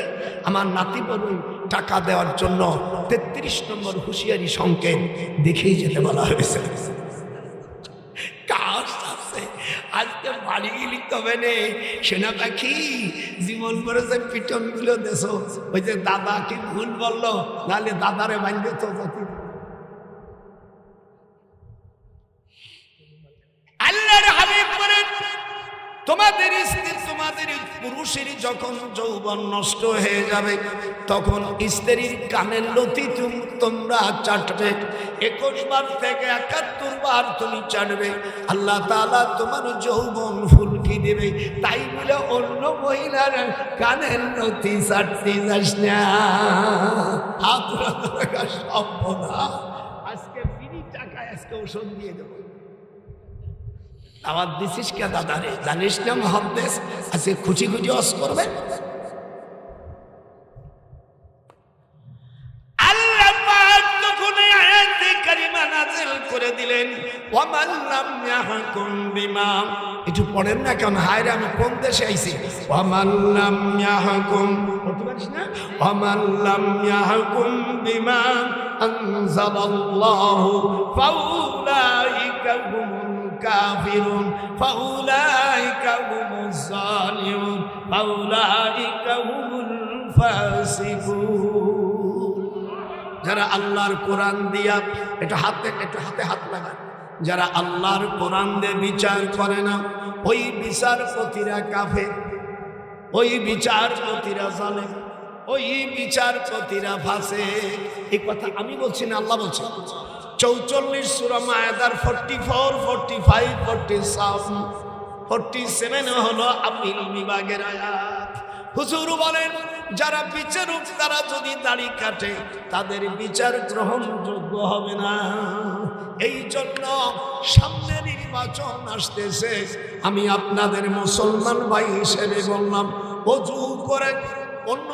আমার নাতি বড় টাকা দেওয়ার জন্য 33 নম্বর হুঁশিয়ারি সংকেত দেখেই যেতে বলা হয়েছে। কাজ আছে আজকে বাড়ি লিখতে হবে নে সেনা পাখি জীবন করেছে পিটন গুলো দেশ। ওই যে দাদা কি ভুল বললো, নাহলে দাদারে বাঁধবে তো আল্লাহর হাবিব বলেন তোমাদের স্ত্রী তোমাদের পুরুষের যখন যৌবন নষ্ট হয়ে যাবে তখন স্ত্রীর কানের লতি তোমরা চাটবে। 21 বার থেকে 71 বার তুমি চাটবে। আল্লাহ তাআলা তোমার যৌবন ফুলকি দেবে। তাই বলে অন্য মহিলার কানের লতি চাটতে যাস না। আজকে বিনি টাকায় আজকে ওষুধ দিয়ে দেবো। আবার দিছিস কে দাদা রে, জানিস না মহাদ্দেশ আজকে খুশি খুশি অস করবে। আল্লাহ পাক তখন আয়াতে কারিমা নাযিল করে দিলেন ওয়ামান লাম ইয়াহকুম বিমা। একটু পড়েন না কেন, হায় রে আমি কোন দেশে আইছি। ওয়ামান লাম ইয়াহকুম, বলতে পারিস না? ওয়ামান লাম ইয়াহকুম বিমা আনজালাল্লাহু ফাউলাইকা হুমুল কাফিরুন ফাউলাইকা হুমুজ জালিমুন ফাউলাইকা হুমুল ফাসিকুন। যারা আল্লাহর কোরআন দিয়া এটা হাতে হাত লাগায়, যারা আল্লাহর কোরআন দিয়ে বিচার করে না ওই বিচারপতিরা কাফের, ওই বিচারপতিরা জালেম, ওই বিচারপতিরা ফাসিক। এই কথা আমি বলছি না, আল্লাহ বলছে। 44 সূরা মায়েদার 44, 45, 47, 47 হলো আপিল বিভাগের আয়াত। হুজুর বলেন যারা বিচারক তারা যদি দাড়ি কাটে তাদের বিচার গ্রহণযোগ্য হবে না। এই জন্য সামনে নির্বাচন আসতেছে, আমি আপনাদের মুসলমান ভাই হিসেবে বললাম ওযু করে, অন্য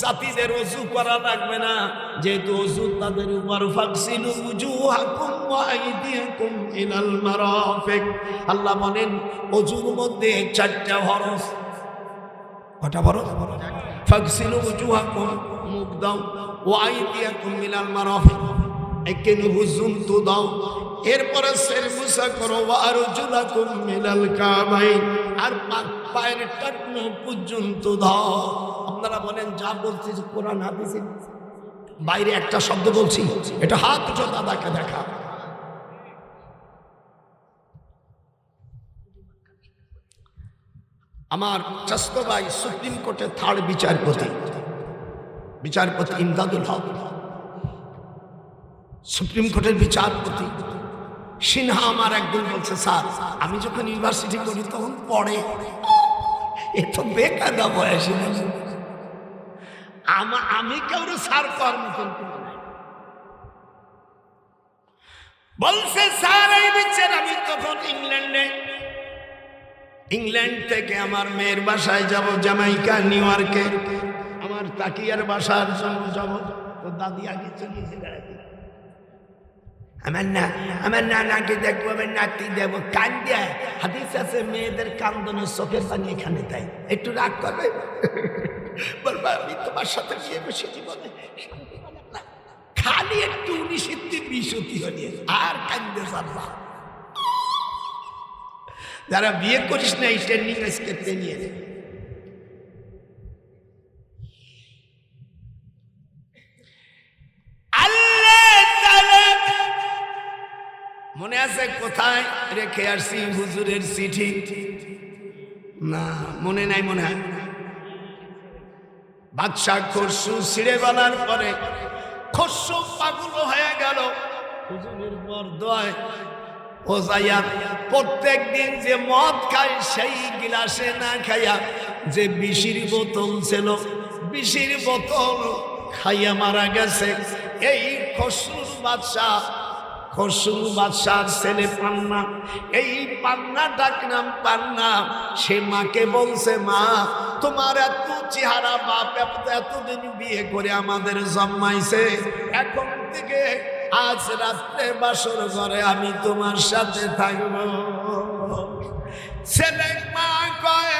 জাতিদের ওযু করা লাগবে না, যেহেতু ওযু তাদের উপর। ফাগসিলু উজুহাকুম ওয়া আইদিয়াকুম ইলাল মারাফিক। আল্লাহ বলেন ওযুর মধ্যে 4টা ফরজ। কটা ফরজ? ফাগসিলু উজুহাকুম, মুখ দাও, ওয়া আইদিয়াকুম ইলাল মারাফিক, একেনু হুজুনতু দাও, এরপরে সের মুসা করো, ওয়া আরজুলাকুম মিনাল কাবাইন, আর পায়ের টাকনো পর্যন্ত দাও। আপনারা বলেন যা বলছি কোরআন হাদিসে বাইরে একটা শব্দ বলছি, এটা হাত উঠো দাদাকে দেখা। আমার চাচতো ভাই সুপ্রিম কোর্টের 3rd বিচারপতি ইমদাদুল হক, সুপ্রিম কোর্টের বিচারপতি সিনহা আমার একদিন বলছে, স্যার আমি যখন ইউনিভার্সিটি করি তখন পড়ে এ তো বেকায়দা বয়সী, আমি কাউরে স্যার করার মতন বলছে। স্যার এই বিচার আমি তখন ইংল্যান্ড থেকে আমার মেয়ের বাসায় যাব, জামাইকা নিউ ইয়র্কে, আমার তাকিয়ার বাসার জন্য যাব। তো দাদি আগে চলিয়েছে আমার নানাকে দেখবো, আমার নাতি দেখবো, কান দেয়। হাদিস আছে মেয়েদের কান্দনে চোখের পানি এখানে দেয়, একটু রাগ করবে, বলবা আমি তোমার সাথে বিয়ে বসে জীবনে খালি একটু 19-20 হলে আর কান্দে যাবা। যারা বিয়ে করিস না এই ট্রেনিং আজকে নিয়ে নে। মনে আছে কোথায় রেখে আসছি হুজুরের চিঠি? না মনে নাই, মনে হয় বাদশাহ খসরু ছিঁড়ে বলার পরে খসরু পাগল হয়ে গেল হুজুরের বরদোয়ায়। ও যাইয়া প্রত্যেক দিন যে মদ খায় সেই গিলাসে না খাইয়া যে বিষের বোতল ছিল, বিষের বোতল খাইয়া মারা গেছে এই খসরুর বাদশাহ। খসরু বাদশার ছেলে পান্না, এই পান্না ডাক নাম পান্না। সে মাকে বলছে, মা তোমার এত চেহারা বাপ এতদিন বিয়ে করে আমাদের জন্মাইছে, এখন থেকে আজ রাত্রে বাসর ঘরে আমি তোমার সাথে থাকবো। ছেলে মা কয়,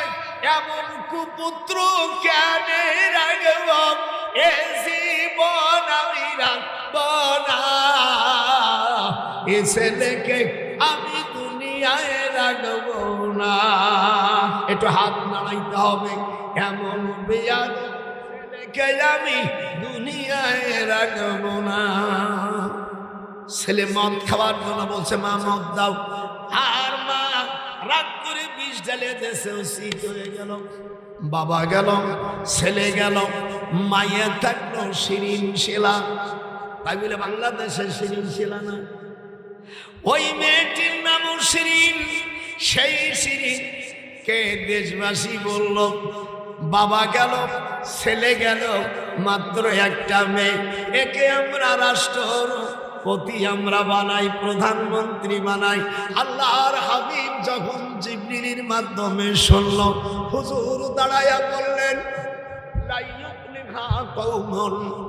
এমন কুপুত্র কেন রাখব, এ জীবন আমি রাখব না, এ ছেলেকে আমি দুনিয়ায় রাখবো না। একটু হাত নাড়াইতে হবে, এমন বেয়াদ ছেলেকে আমি দুনিয়ায় রাখবো না। ছেলে মদ খাওয়ার জন্য বলছে, মা মদ দাও। আর মা রাগ করে বিষ ঢেলে দেশে শীত হয়ে গেল। বাবা গেল, ছেলে গেল, মায়ের থাকলো শিরিন শিলা। তাই বলে বাংলাদেশের শিরিন শিলা না, ওই মেয়েটির নামও শিরিন। সেই শিরিন কে দেশবাসী বলল, বাবা গেল, ছেলে গেল, মাত্র একটা মেয়ে, একে আমরা রাষ্ট্রপতি আমরা বানাই, প্রধানমন্ত্রী বানাই। আল্লাহর হাবিব যখন জিবরিলের মাধ্যমে শুনল, হুজুর দাঁড়াইয়া বললেন,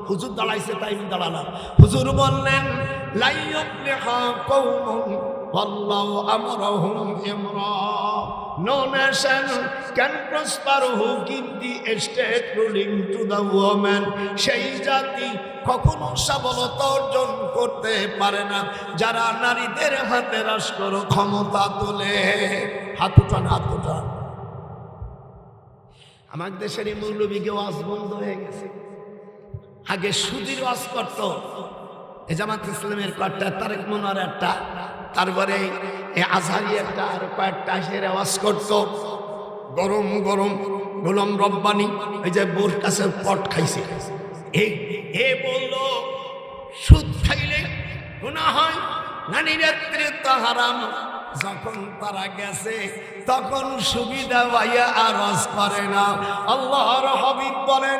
হুজুর দাঁড়াইছে তাই দাঁড়ালাম। হুজুর বললেন, no nation can prosper who give the estate ruling to the woman. সেই জাতি কখনো সফলতা অর্জন করতে পারে না যারা নারীদের হাতে রাষ্ট্র ক্ষমতা তোলে। হাত উঠান, হাত উঠান। আমার দেশের এই মৌলবীকে ওয়াজ বন্ধ হয়ে গেছে। আগে সুদীর ওয়াজ করত, এ জামাত ইসলামের কয়েকটা, তারেক মনোয়ার একটা, তারপরে আজহারি একটা, আর কয়েকটা সেরে ওয়াজ করত। গরম গরম গোলাম রব্বানি এই যে বোর কাছে পট খাইছে, এ বলল সুদ খাইলে গুনাহ হয়, নারী রাত্রে তো হারাম। যখন তারা গেছে তখন সুবিধা ভাইয়া আর ওয়াজ করে না। আল্লাহর হাবিব বলেন,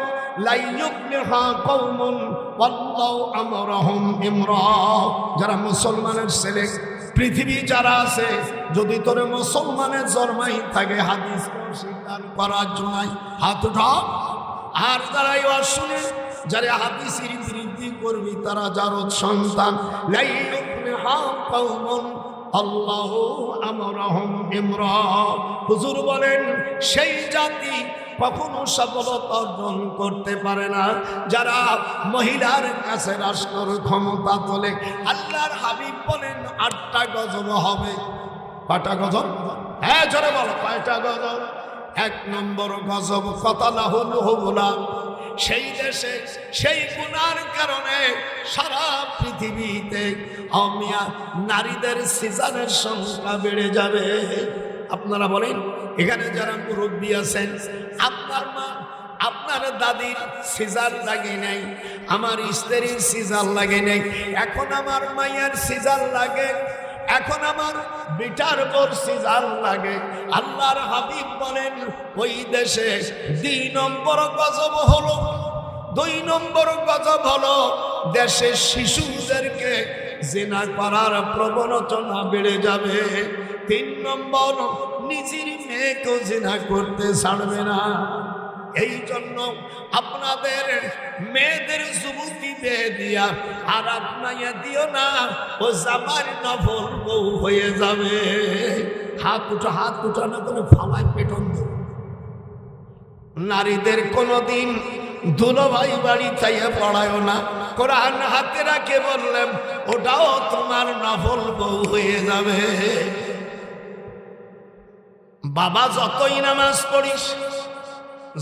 যারা মুসলমানের ছেলে পৃথিবী যারা আছে, যদি তোরে মুসলমানের জন্মাই থাকে হাদিস স্বীকার করার জন্য হাত উঠাও। আর যারা ওয়াজ শুনে যারা হাদিসের বিরোধী করবি তারা জারদ সন্তান। আল্লাহ আমরাহুম ইমরা। হুজুর বলেন, সেই জাতি কখনো সফলতা অর্জন করতে পারে না যারা মহিলার কাছে রাষ্ট্রের ক্ষমতা তোলে। আল্লাহর হাবিব বলেন, 8টা গজব হবে। কয়টা গজব? হ্যাঁ জোরে বলো, কয়টা গজব? 1 নম্বর গজব কতালাহুল হুবলা। সেই দেশে সেই গুনার কারণে সারা পৃথিবীতে নারীদের সিজারের সংখ্যা বেড়ে যাবে। আপনারা বলেন, এখানে যারা মুরব্বী আছেন, আপনার মা আপনার দাদির সিজার লাগে নাই, আমার স্ত্রীর সিজার লাগে নাই, এখন আমার মায়ের সিজার লাগে, এখন আমার বিটার বোর সিজার লাগে। আল্লাহর হাবিব বলেন, ওই দেশে 2 নম্বর গজব হলো, 2 নম্বর গজব হলো দেশের শিশুদেরকে জিনা করার প্রবণতা বেড়ে যাবে। 3 নম্বর, নিজের মেয়েকেও জিনা করতে ছাড়বে না। এই জন্য আপনাদের মেয়েদের যুবতী দিয়ে দিয়া আর আপনাইয়া দিও না, ও জামার নফল বউ হয়ে যাবে। হাত উঠানো করে ফালায় পেটন দেব। নারীদের কোনদিন দুলাভাই বাড়ি চাইয়া পড়ায়ও না, কোরআন হাতে রাখে বললেন ওটাও তোমার নফল বউ হয়ে যাবে। বাবা যতই নামাজ পড়িস,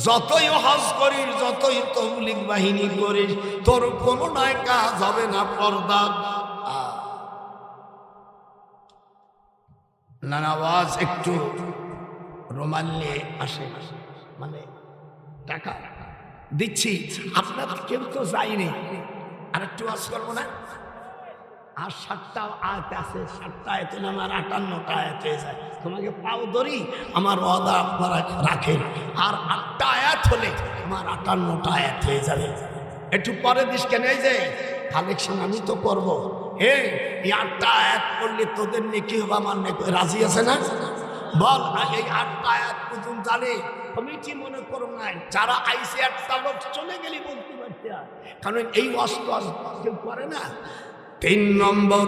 যতই হজ করিস, যতই তবলিগ বাহিনী করিস, তোর কোনো নয় কাজ হবে না পর্দা। না আওয়াজ একটু রোমাল নিয়ে আসে, মানে টাকা দিচ্ছি, আপনার কেউ তো যায়নি। আর একটু ওয়াজ করবো না? আর 7টা আয়াত আছে, 7টা আয়াত আমার 58টা আয়াত হয়ে যায়। তোমাকে পাও ধরি, আমার ওয়াদা আপনারা রাখেন। আর 8টা আয়াত হলে আমার 58টা আয়াত হয়ে যাবে। একটু পরে দিস কেন? এই যে কালেকশন আমি তো করবো। এই 8টা আয়াত করলে তোদের নেকি হবে, আমার নেকি। রাজি আছে না? বল। এই 8টা আয়াত পর্যন্ত জানে কমিটি মনে করো নাই, যারা আইসে একটা লোক চলে গেলি বলতে পারতে, কারণ এই ওয়াজ কেউ করে না। 3 নম্বর,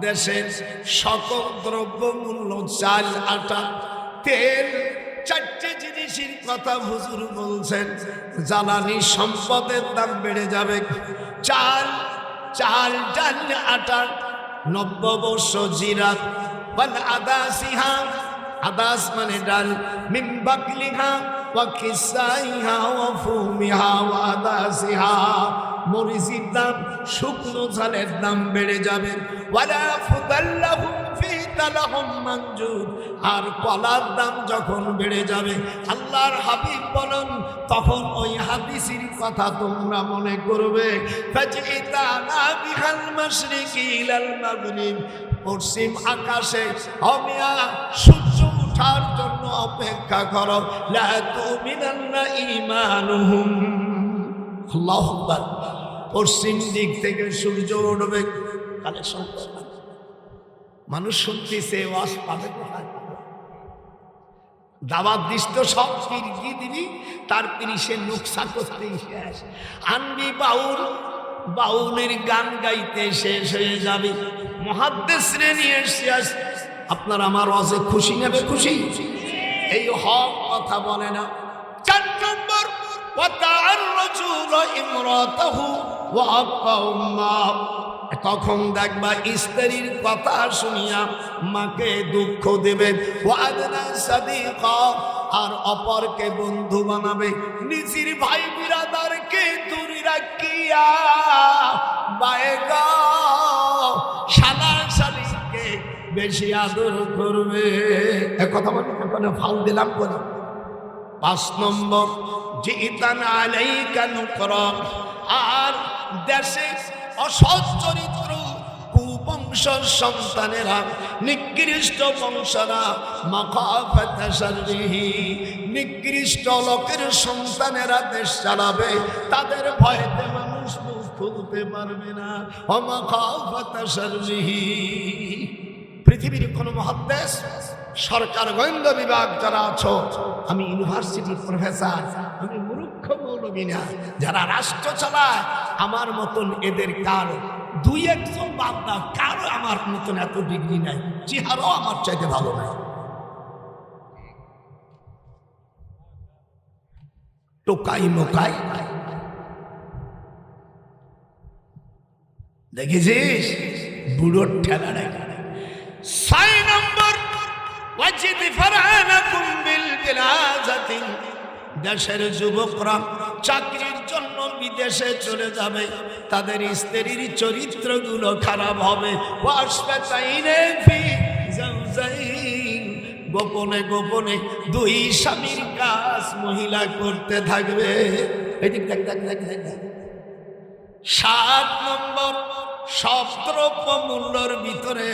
দেশের সকল দ্রব্য মূল্য, চাল, আটা, তেল, 4টে জিনিসের কথা হুজুর বলছেন। জ্বালানি সম্পদের দাম বেড়ে যাবে। চাল, ডাল, আটা, নব্যবর্ষ জিরাত, ওয়াল আদাসিহা, আদাস মানে ডাল, মিন বাকলিহা ওয়া কিসাইহা ওয়া ফুমিহা ওয়া আদাসিহা, মরিচের দাম, শুকনো ঝালের দাম বেড়ে যাবে। ওয়ালা ফুদাল্লাহুম ফি তালাহুম মানজুদ, আর কলার দাম যখন বেড়ে যাবে, আল্লাহর হাবিব বলেন তখন ওই হাদিসের কথা তোমরা মনে করবে। ফাজিতানা বিহাল মাশরিকি ইলাল মাগরিব, পশ্চিম আকাশে অমিয়া সূর্য ওঠার জন্য অপেক্ষা করো। লা তুমিনান্না ঈমানুহুম, আল্লাহু আকবার। পশ্চিম দিক থেকে সূর্য উঠবে। কালেকশন মানুষ শুনতেছে, ওয়াজ পাবে কোথায়? দাওয়াত দিস তো সব পীর কি দিবি, তার পীর সে নুকসা করতেই শেষ। আনবি বাউলের গান গাইতে শেষ হয়ে যাবে। মুহাদ্দিসরে নিয়ে শেষ। আপনার আমার ওয়াজে খুশি নেবে? খুশি। এই হক কথা বলে না। 4 নম্বর, ওয়াতা'আর রাজুলু ইমরাতাহু ওয়া আব্বা উম্মা, তখন দেখবা স্ত্রীর কথা শুনিয়া মাকে দুঃখ দেবে। ওয়াদনা সাদিকা, আর অপরকে বন্ধু বানাবে। নিজের ভাই বিরাদারকে দূরে রাখিয়া বায়গা শালা শালিকে বেশি আদর করবে। কথা বলি কোনো ফাল দিলাম বলে। 5 নম্বর, জিতান আলাইকা নুকরা, আর দেশে অসৎ চরিত্র, কুবংশের সন্তানেরা, নিকৃষ্ট বংশরা, মাখাফাতা শাররিহি, নিকৃষ্ট লোকের সন্তানেরা দেশ চালাবে। তাদের ভয়তে মানুষ মুখ খুলতে পারবে না। মাখাফাতা শাররিহি। পৃথিবীর কোন মুহাদ্দিস, সরকার গোয়েন্দা বিভাগ যারা আছো, আমি ইউনিভার্সিটির প্রফেসর, আমি মূর্খ মৌলবী না, যারা রাষ্ট্র চালায়, আমার মতন এদের কারো 2-1 জন বাদ দাও, কারো আমার মতন এত ডিগ্রি নাই, চেহারাও আমার চাইতে ভালো নাই। টোকাই মোকাই দেখেছিস, বুড়োর ঠেলা নাই। 6 নম্বর, ওয়াজিদ ফারহানাকুম বিল বিলাজাতি, দেশের যুবকরা চাকরির জন্য বিদেশে চলে যাবে, তাদের স্ত্রীর চরিত্রগুলো খারাপ হবে। ওয়াসফাতাইনে ফি জাওজাইন, গোপনে গোপনে 2 স্বামীর কাজ মহিলা করতে থাকবে। এদিক দেখ দেখ দেখ দেখ। 7 নম্বর, সব দ্রব্য মূল্যের ভিতরে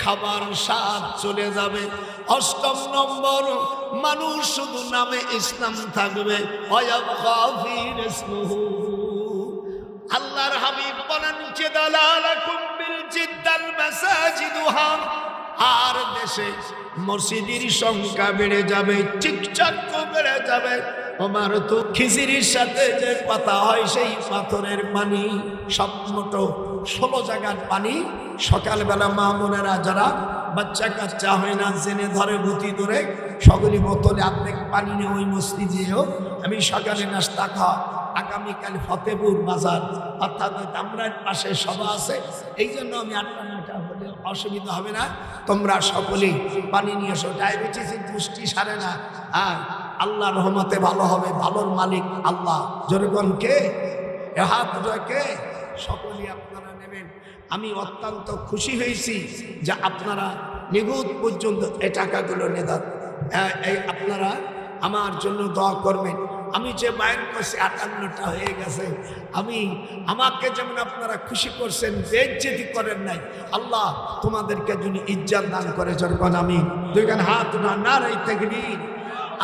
খাবার স্বাদ চলে যাবে। 8 নম্বর, মানুষ শুধু নামে ইসলাম থাকবে। আল্লাহর হাবিব বলেন, জিদালালাকুম বিল জিদ্দাল মাসাজিদুহা, আর দেশে মসজিদের সংখ্যা বেড়ে যাবে, ঠিকঠাক বেড়ে যাবে। আমার তো খিচুড়ির সাথে যে কথা হয় সেই পাথরের পানি, সব মোটো 16 জায়গার পানি। সকালবেলা মা বোনেরা যারা বাচ্চা কাচ্চা হয় না, জেনে ধরে ভূতি ধরে, সকলে বোতলে অর্ধেক পানি নিয়ে ওই মসজিদেও আমি সকালে নাস্তা খাওয়া। আগামীকাল ফতেপুর বাজার অর্থাৎ দামরার পাশে সভা আছে, এই জন্য আমি 8টা হলে অসুবিধা হবে না। তোমরা সকলেই পানি নিয়ে এসো। ডায়াবেটিসের পুষ্টি সারে না, আর আল্লাহর রহমতে ভালো হবে। ভালোর মালিক আল্লাহ। যেরকম কে হাত কে সকলেই আপনারা নেবেন। আমি অত্যন্ত খুশি হয়েছি যে আপনারা নিগুত পর্যন্ত এই টাকাগুলো নেদান। এই আপনারা আমার জন্য দোয়া করবেন। আমি যে বায়ান করছি 58টা হয়ে গেছে। আমাকে যেমন আপনারা খুশি করছেন, বেজ্জতি করেন নাই, আল্লাহ তোমাদেরকে যদি ইজ্জত দান করে। যখন আমি দুইখান হাত না রাই তাকবীর।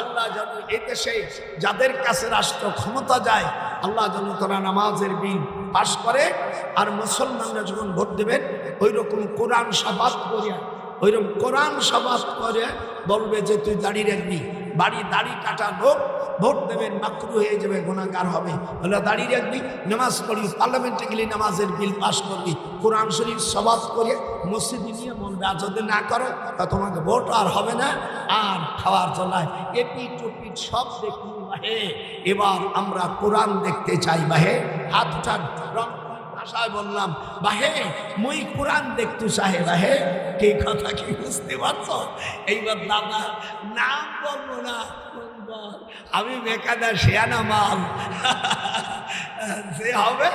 আল্লাহ যেন এই দেশে যাদের কাছে রাষ্ট্র ক্ষমতা যায়, আল্লাহ যেন তারা নামাজের বিল পাশ করে। আর মুসলমানরা যখন ভোট দেবেন ওই রকম কোরআন সাবাত করে, ওইরকম কোরআন সাবাত করে বলবে যে তুই দাড়ি রাখবি। দাড়ি কাটা লোক ভোট দেবেন, মাকরু হয়ে যাবে, গুনাহগার হবে। বলে দাড়ি রাখবি, নামাজ পড়বি, পার্লামেন্টে গেলে নামাজের বিল পাস করবি, কোরআন শরীফ সাবাত করে মসজিদে নিয়ে বলবে। আর যদি না করো তা তোমাকে ভোট আর হবে না। আর খাওয়ার চলায় এপি টুপি সব দেখুন বাহে। এবার আমরা কোরআন দেখতে চাই বাহে। হাত উঠান, ভাষায় বললাম বাহে, মই কোরআন দেখতে চাই বাহে। কে কথা কি বুঝতে পারছো? এইবার দাদা নাম বলবো না, আমি বেকাদা শেয়ানা মাল সে হবে।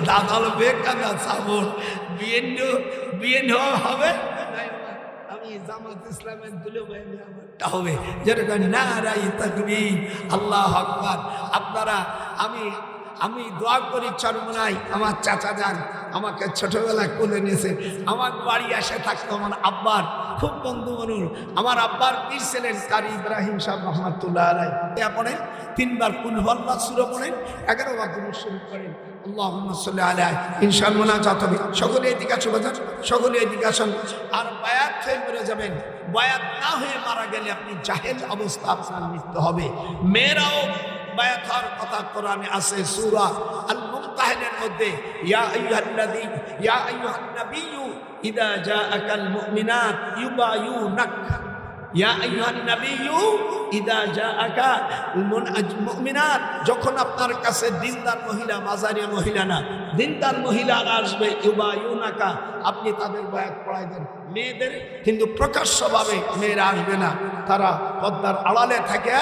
দাদা বেকাদা সাবন বিএন হবে। আমি জামাত ইসলামের দিলে আমারটা হবে। যেরকম নারাই তাকবীর, আল্লাহু আকবার। আপনারা আমি দোয়া করি চরমনাই আমার চাচা যান আমাকে ছোটবেলা কোলে নিয়েছে। আমার বাড়ি এসে থাকতো আমার আব্বার খুব বন্ধু মানুষ। আমার আব্বার পীর ছিলেন কারি ইব্রাহিম সাহেব রহমাতুল্লাহ আলাইহি। পড়েন 3 বার কুল হুয়াল্লাহ সূরা পড়েন, 11 বার দুরূদ শরীফ পড়েন। আল্লাহুম্মা সাল্লি আলাইহি। ইনশাআল্লাহ মুনাজাত হবে। সকলে এদিকে আসুন বাজার, সকলে এদিকে আসুন। আর বায়াত হয়ে মরে যাবেন। বায়াত না হয়ে মারা গেলে আপনি জাহেল অবস্থা, আপনার মৃত্যু হবে। মেয়েরাও বায়াত হওয়ার কথা কোরআনে আছে সূরা আল মুমতাহিনার মধ্যে, ইয়া আইয়ুহান নাবিয়্যু ইযা জাআকাল মুমিনাত ইউবায়ুনাক। ইয়া আইয়ুহান নাবিয়্যু ইযা জাআকাল মুমিনাত, যখন আপনার কাছে দিনদার মহিলা, মাজারিয়া মহিলা না, দিনদার মহিলা আসবে, ইউবায়ুনাকা, আপনি তাদের বায়াত পড়াই দেন। মেয়েদের কিন্তু প্রকাশ্যভাবে মেয়েরা আসবে না, তারা পর্দার আড়ালে থাকে।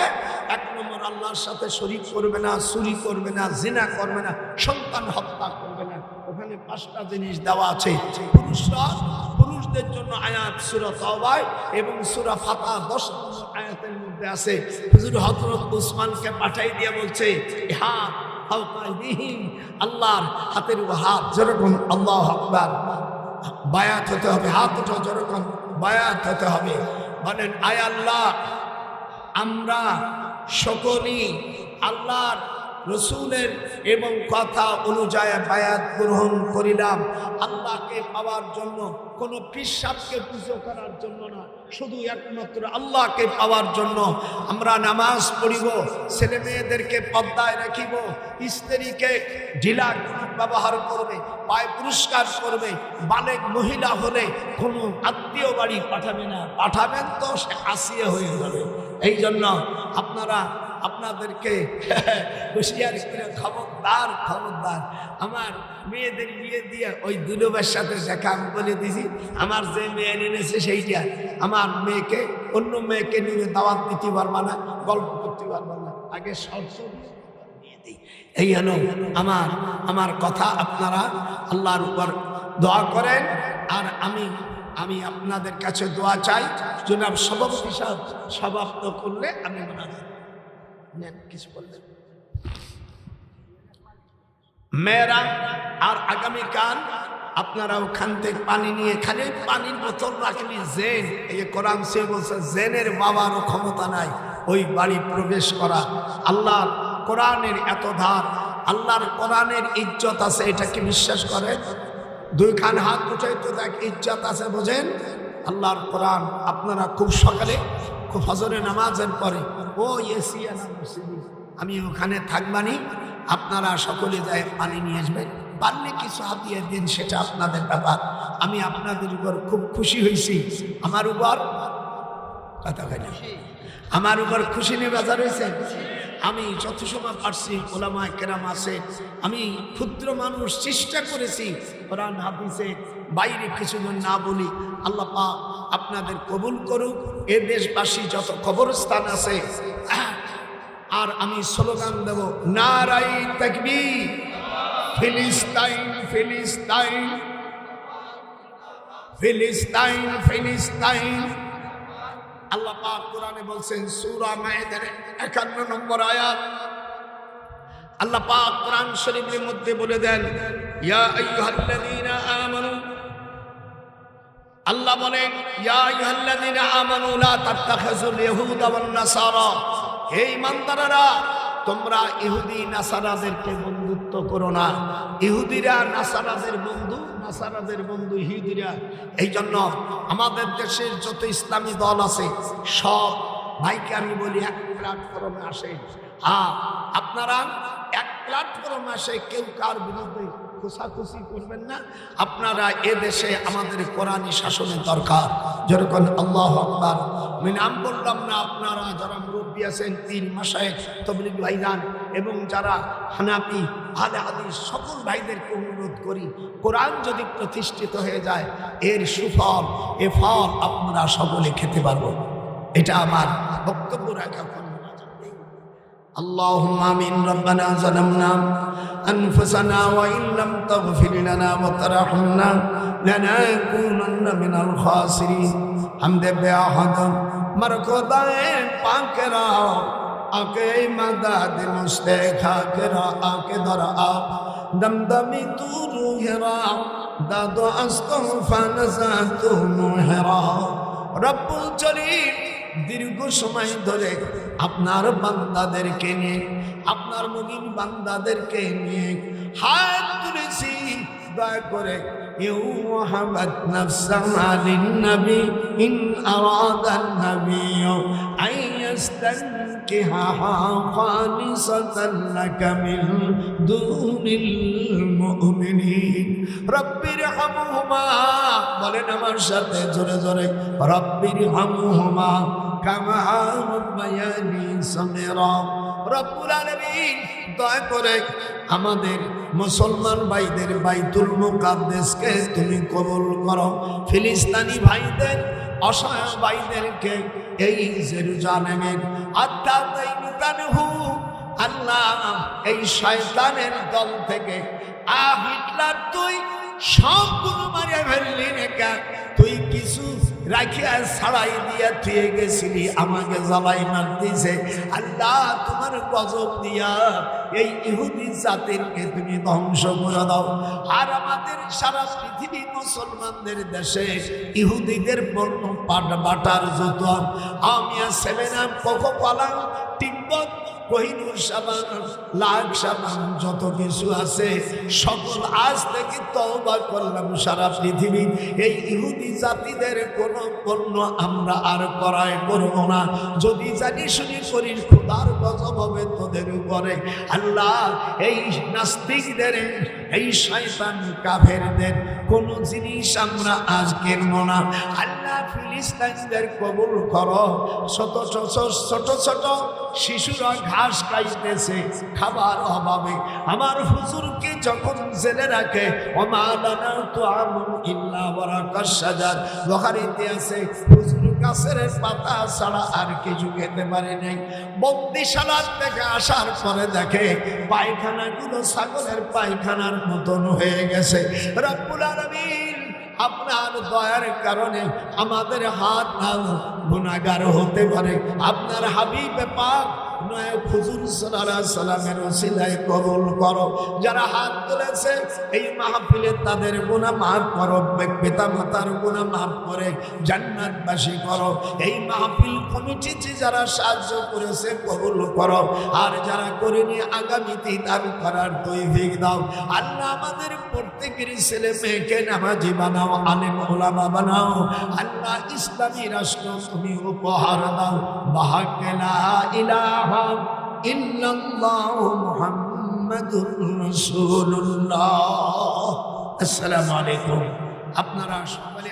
1 নম্বর আল্লাহর সাথে শরীক করবে না, চুরি করবে না, জিনা করবে না, সন্তান হত্যা করবে না। ওখানে 5টা জিনিস দেওয়া আছে। পুরুষদের জন্য আয়াত সূরা তাওবা এবং সূরা ফাতহা 10 নম্বর আয়াতের মধ্যে আছে। হুজুর হযরত উসমানকে পাঠাই দিয়ে বলছে, হাত ফাওকাইদিহিম, আল্লাহর হাতের হাত যেরকম। আল্লাহু আকবার। বায়াত হতে হবে, হাত উঠো যেরকম, বায়াত হতে হবে। বলেন আয় আল্লাহ, আমরা সকলেই আল্লাহর রসুলের এবং কথা অনুযায়ী বায়াত গ্রহণ করিলাম। আল্লাহকে পাওয়ার জন্য, কোনো পিসাবকে পুজো করার জন্য না, শুধু একমাত্র আল্লাহকে পাওয়ার জন্য আমরা নামাজ পড়িব, ছেলে মেয়েদেরকে পর্দায় রাখিব, স্ত্রীকে ঢিলা ব্যবহার করবে, পায়ে পুরস্কার করবে, বালেগ মহিলা হলে কোনো আত্মীয় বাড়ি পাঠাবে না, পাঠাবেন তো সে আসিয়ে হয়ে যাবে। এই জন্য আপনারা আপনাদেরকে হুঁশিয়ার করে খবরদার। আমার মেয়েদের বিয়ে দিয়ে ওই দুলুবের সাথে দেখা আমি বলে দিছি, আমার যে মেয়ে এনেছে সেইটা আমার মেয়েকে অন্য মেয়েকে নিয়ে দাওয়াত দিতে পারবা না, গল্প করতে পারবা না, আগে শর্ত দিয়ে দিই। এই হলো আমার কথা। আপনারা আল্লাহর উপর দোয়া করেন। আর আমি আপনাদের কাছে দোয়া চাই। জনাব সভাপতি সাহেব সমাপ্ত করলে আমি মোনাজাত কিছু বলবেন। মেয়েরা আর আগামীকাল আপনারা ওখান থেকে পানি নিয়ে, খালি পানির বোতল রাখলি জেন, এই কোরআন সে বলছে জেনের বাবারও ক্ষমতা নাই ওই বাড়ি প্রবেশ করা। আল্লাহর কোরআনের এত ধার, আল্লাহর কোরআনের ইজ্জত আছে, এটা কি বিশ্বাস করেন? দুই খান হাত উঠাই তো দেখ ইজ্জত আছে, বোঝেন আল্লাহর কোরআন। আপনারা খুব সকালে খুব ফজরে নামাজের পরে ও এসিয়ানা মসজিদে আমি ওখানে থাকবানি, আপনারা সকলে যায় পানি নিয়ে আসবেন, পারলে কিছু হাতিয়ে দিন, সেটা আপনাদের ব্যাপার। আমি আপনাদের উপর খুব খুশি হয়েছি, আমার উপর কথা বলি, আমার উপর খুশি নিয়ে বাজার হয়েছে। আমি যত সময় পারছি ওলামা কেরাম আছে, আমি ক্ষুদ্র মানুষ চেষ্টা করেছি কোরআন হাদিসে বাইরে কিছুজন না বলি। আল্লাহ পাক আপনাদের কবুল করুক। এ দেশবাসী যত কবরস্থান আছে, আর আমি স্লোগান দেব নারাই তাকবীর, ফিলিস্তাইন ফিলিস্তাইন ফিলিস্তাইন ফিলিস্তাইন। আল্লাহ পাক কোরআনে বলছেন সূরা মায়েদার 51 নম্বর আয়াত, আল্লাহ পাক কোরআন শরীফের মধ্যে বলে দেন ইয়া আইয়ুহাল্লাযীনা আমানু, আল্লাহ বলেন ইয়া আইয়ুহাল্লাযীনা আমানু লা তাত্তাখিযুল ইয়াহুদা ওয়ান নাসারা, হে ঈমানদাররা তোমরা ইহুদি নাসারাদেরকে বন্ধুত্ব করো না। ইহুদিরা নাসারাদের বন্ধু, নাসারাদের বন্ধু ইহুদিরা। এই জন্য আমাদের দেশের যত ইসলামী দল আছে সব ভাইকে আমি বলি এক প্ল্যাটফর্মে আসে। আপনারা এক প্ল্যাটফর্মে আসে, কেউ কার বিরুদ্ধে খুশাখুশি করবেন না। আপনারা এ দেশে আমাদের কোরআনী শাসনের দরকার। যেরকম আল্লাহু আকবার, আমি নাম বললাম না, আপনারা যারা মুরব্বী আছেন, পীর মাশায়েখ, তাবলীগ ভাইজান এবং যারা হানাফি আহলে হাদিস সকল ভাইদেরকে অনুরোধ করি, কোরআন যদি প্রতিষ্ঠিত হয়ে যায় এর সুফল, এ ফল আপনারা সকলে খেতে পারবো। এটা আমার বক্তব্য রাখা। اللهم آمين. ربنا ظلمنا أنفسنا وإن لم تغفر لنا وترحمنا لنكونن من الخاسرين. حمد بأحد مركضاء پاکرا آکے مدد مستخا کرا آکے درآ دمدمی تو روح را دادو استغفر نزات محرا رب الجليل। দীর্ঘ সময় ধরে আপনার বান্দাদেরকে নিয়ে, আপনার মুমিন বান্দাদেরকে নিয়ে হাত তুলেছি, দয়া করে ইউহাবাত নাফসা লিন-নবী ইন আরাদান নবী আইয়াস্তানকিহা খালিসাতান লাকা মিন দুনিল মুমিনিন। রব্বিরহামহুমা, বলেন আমার সাথে জোরে জোরে, রব্বিরহামহুমা কামা রাব্বায়ানি সগীরা। রব্বুল আলামিন দয়া করে আমাদের মুসলমান ভাইদের বাইতুল মুকাদ্দাসকে তুমি কবুল করো। ফিলিস্তিনি ভাইদের, অসহায় ভাইদেরকে এই জেরুজালেমের আত্মাতাইনুতানহু, আল্লাহ এই শয়তানের দল থেকে হিটলার তুই সবগুলো মারিয়া ফেললি না, তুই কিছু রাখিয়া ছাড়াই দিয়া থুয়ে গেছিলি, আমাকে জ্বালাই মারতেছে। আল্লাহ তোমার গজব দিয়া এই ইহুদি জাতিরকে তুমি ধ্বংস করে দাও। আর আমাদের সারা পৃথিবী মুসলমানদের দেশে ইহুদিদের পণ্য বাটার যত আমিয়া সেভেনা কোকো কোলা তিব্বত কোহিনুর সাবান লাখ সাবান যত কিছু আছে সকল আজ থেকে তওবা করলাম, সারা পৃথিবী এই ইহুদি জাতিদের কোন পণ্য আমরা আর ক্রয় করব না। যদি জানি শুনি করি খোদার গজব হবে তোদের উপরে। আল্লাহ এই নাস্তিকদের, এই শয়তান কাফেরদের কোন জিনিস আমরা আজ কিনব না। আল্লাহ ফিলিস্তিনিদের কবুল করো। ছোট ছোট ছোট শিশুরা ঘাস খাইতেছে খাবার অভাবে, আমার হুজুরকে যখন জেলে রাখে ওমালানা তুআমুন ইল্লা ওয়ারাকাশ শাজার, বুখারীতে আছে হুজুর গাছের পাতা ছাড়া আর কিছু খেতে পারে নাই। বন্দিশালার থেকে আসার পরে দেখে পায়খানাগুলো ছাগলের পায়খানার মতন হয়ে গেছে। রব্বুল আলামিন আপনার দয়ার কারণে আমাদের হাত না গুনাহগার হতে পারে। আপনার হাবিব পাক নায়ক হুজুর সাল্লাল্লাহু আলাইহি সাল্লামের ওসিলায় কবুল করো। যারা হাত তুলেছে এই মাহফিলে তাদের গুনাহ মাফ করো, পিতা মাতার গুনাহ মাফ করে জান্নাতবাসী করো। এই মাহফিল কমিটিতে যারা সাহায্য করেছে কবুল করো, আর যারা করেনি আগামীতে দান করার তৌফিক দাও। আল্লাহ আমাদের প্রত্যেকের ছেলে মেয়েকে নামাজি বানাও, আলেম ওলামা বানাও। আল্লাহ ইসলামী রাষ্ট্র তুমি উপহার দাও। বাহাকে লা ইলাহা ইল্লাল্লাহ মুহাম্মাদুর রাসূলুল্লাহ। আসসালামু আলাইকুম। আপনারা সকলে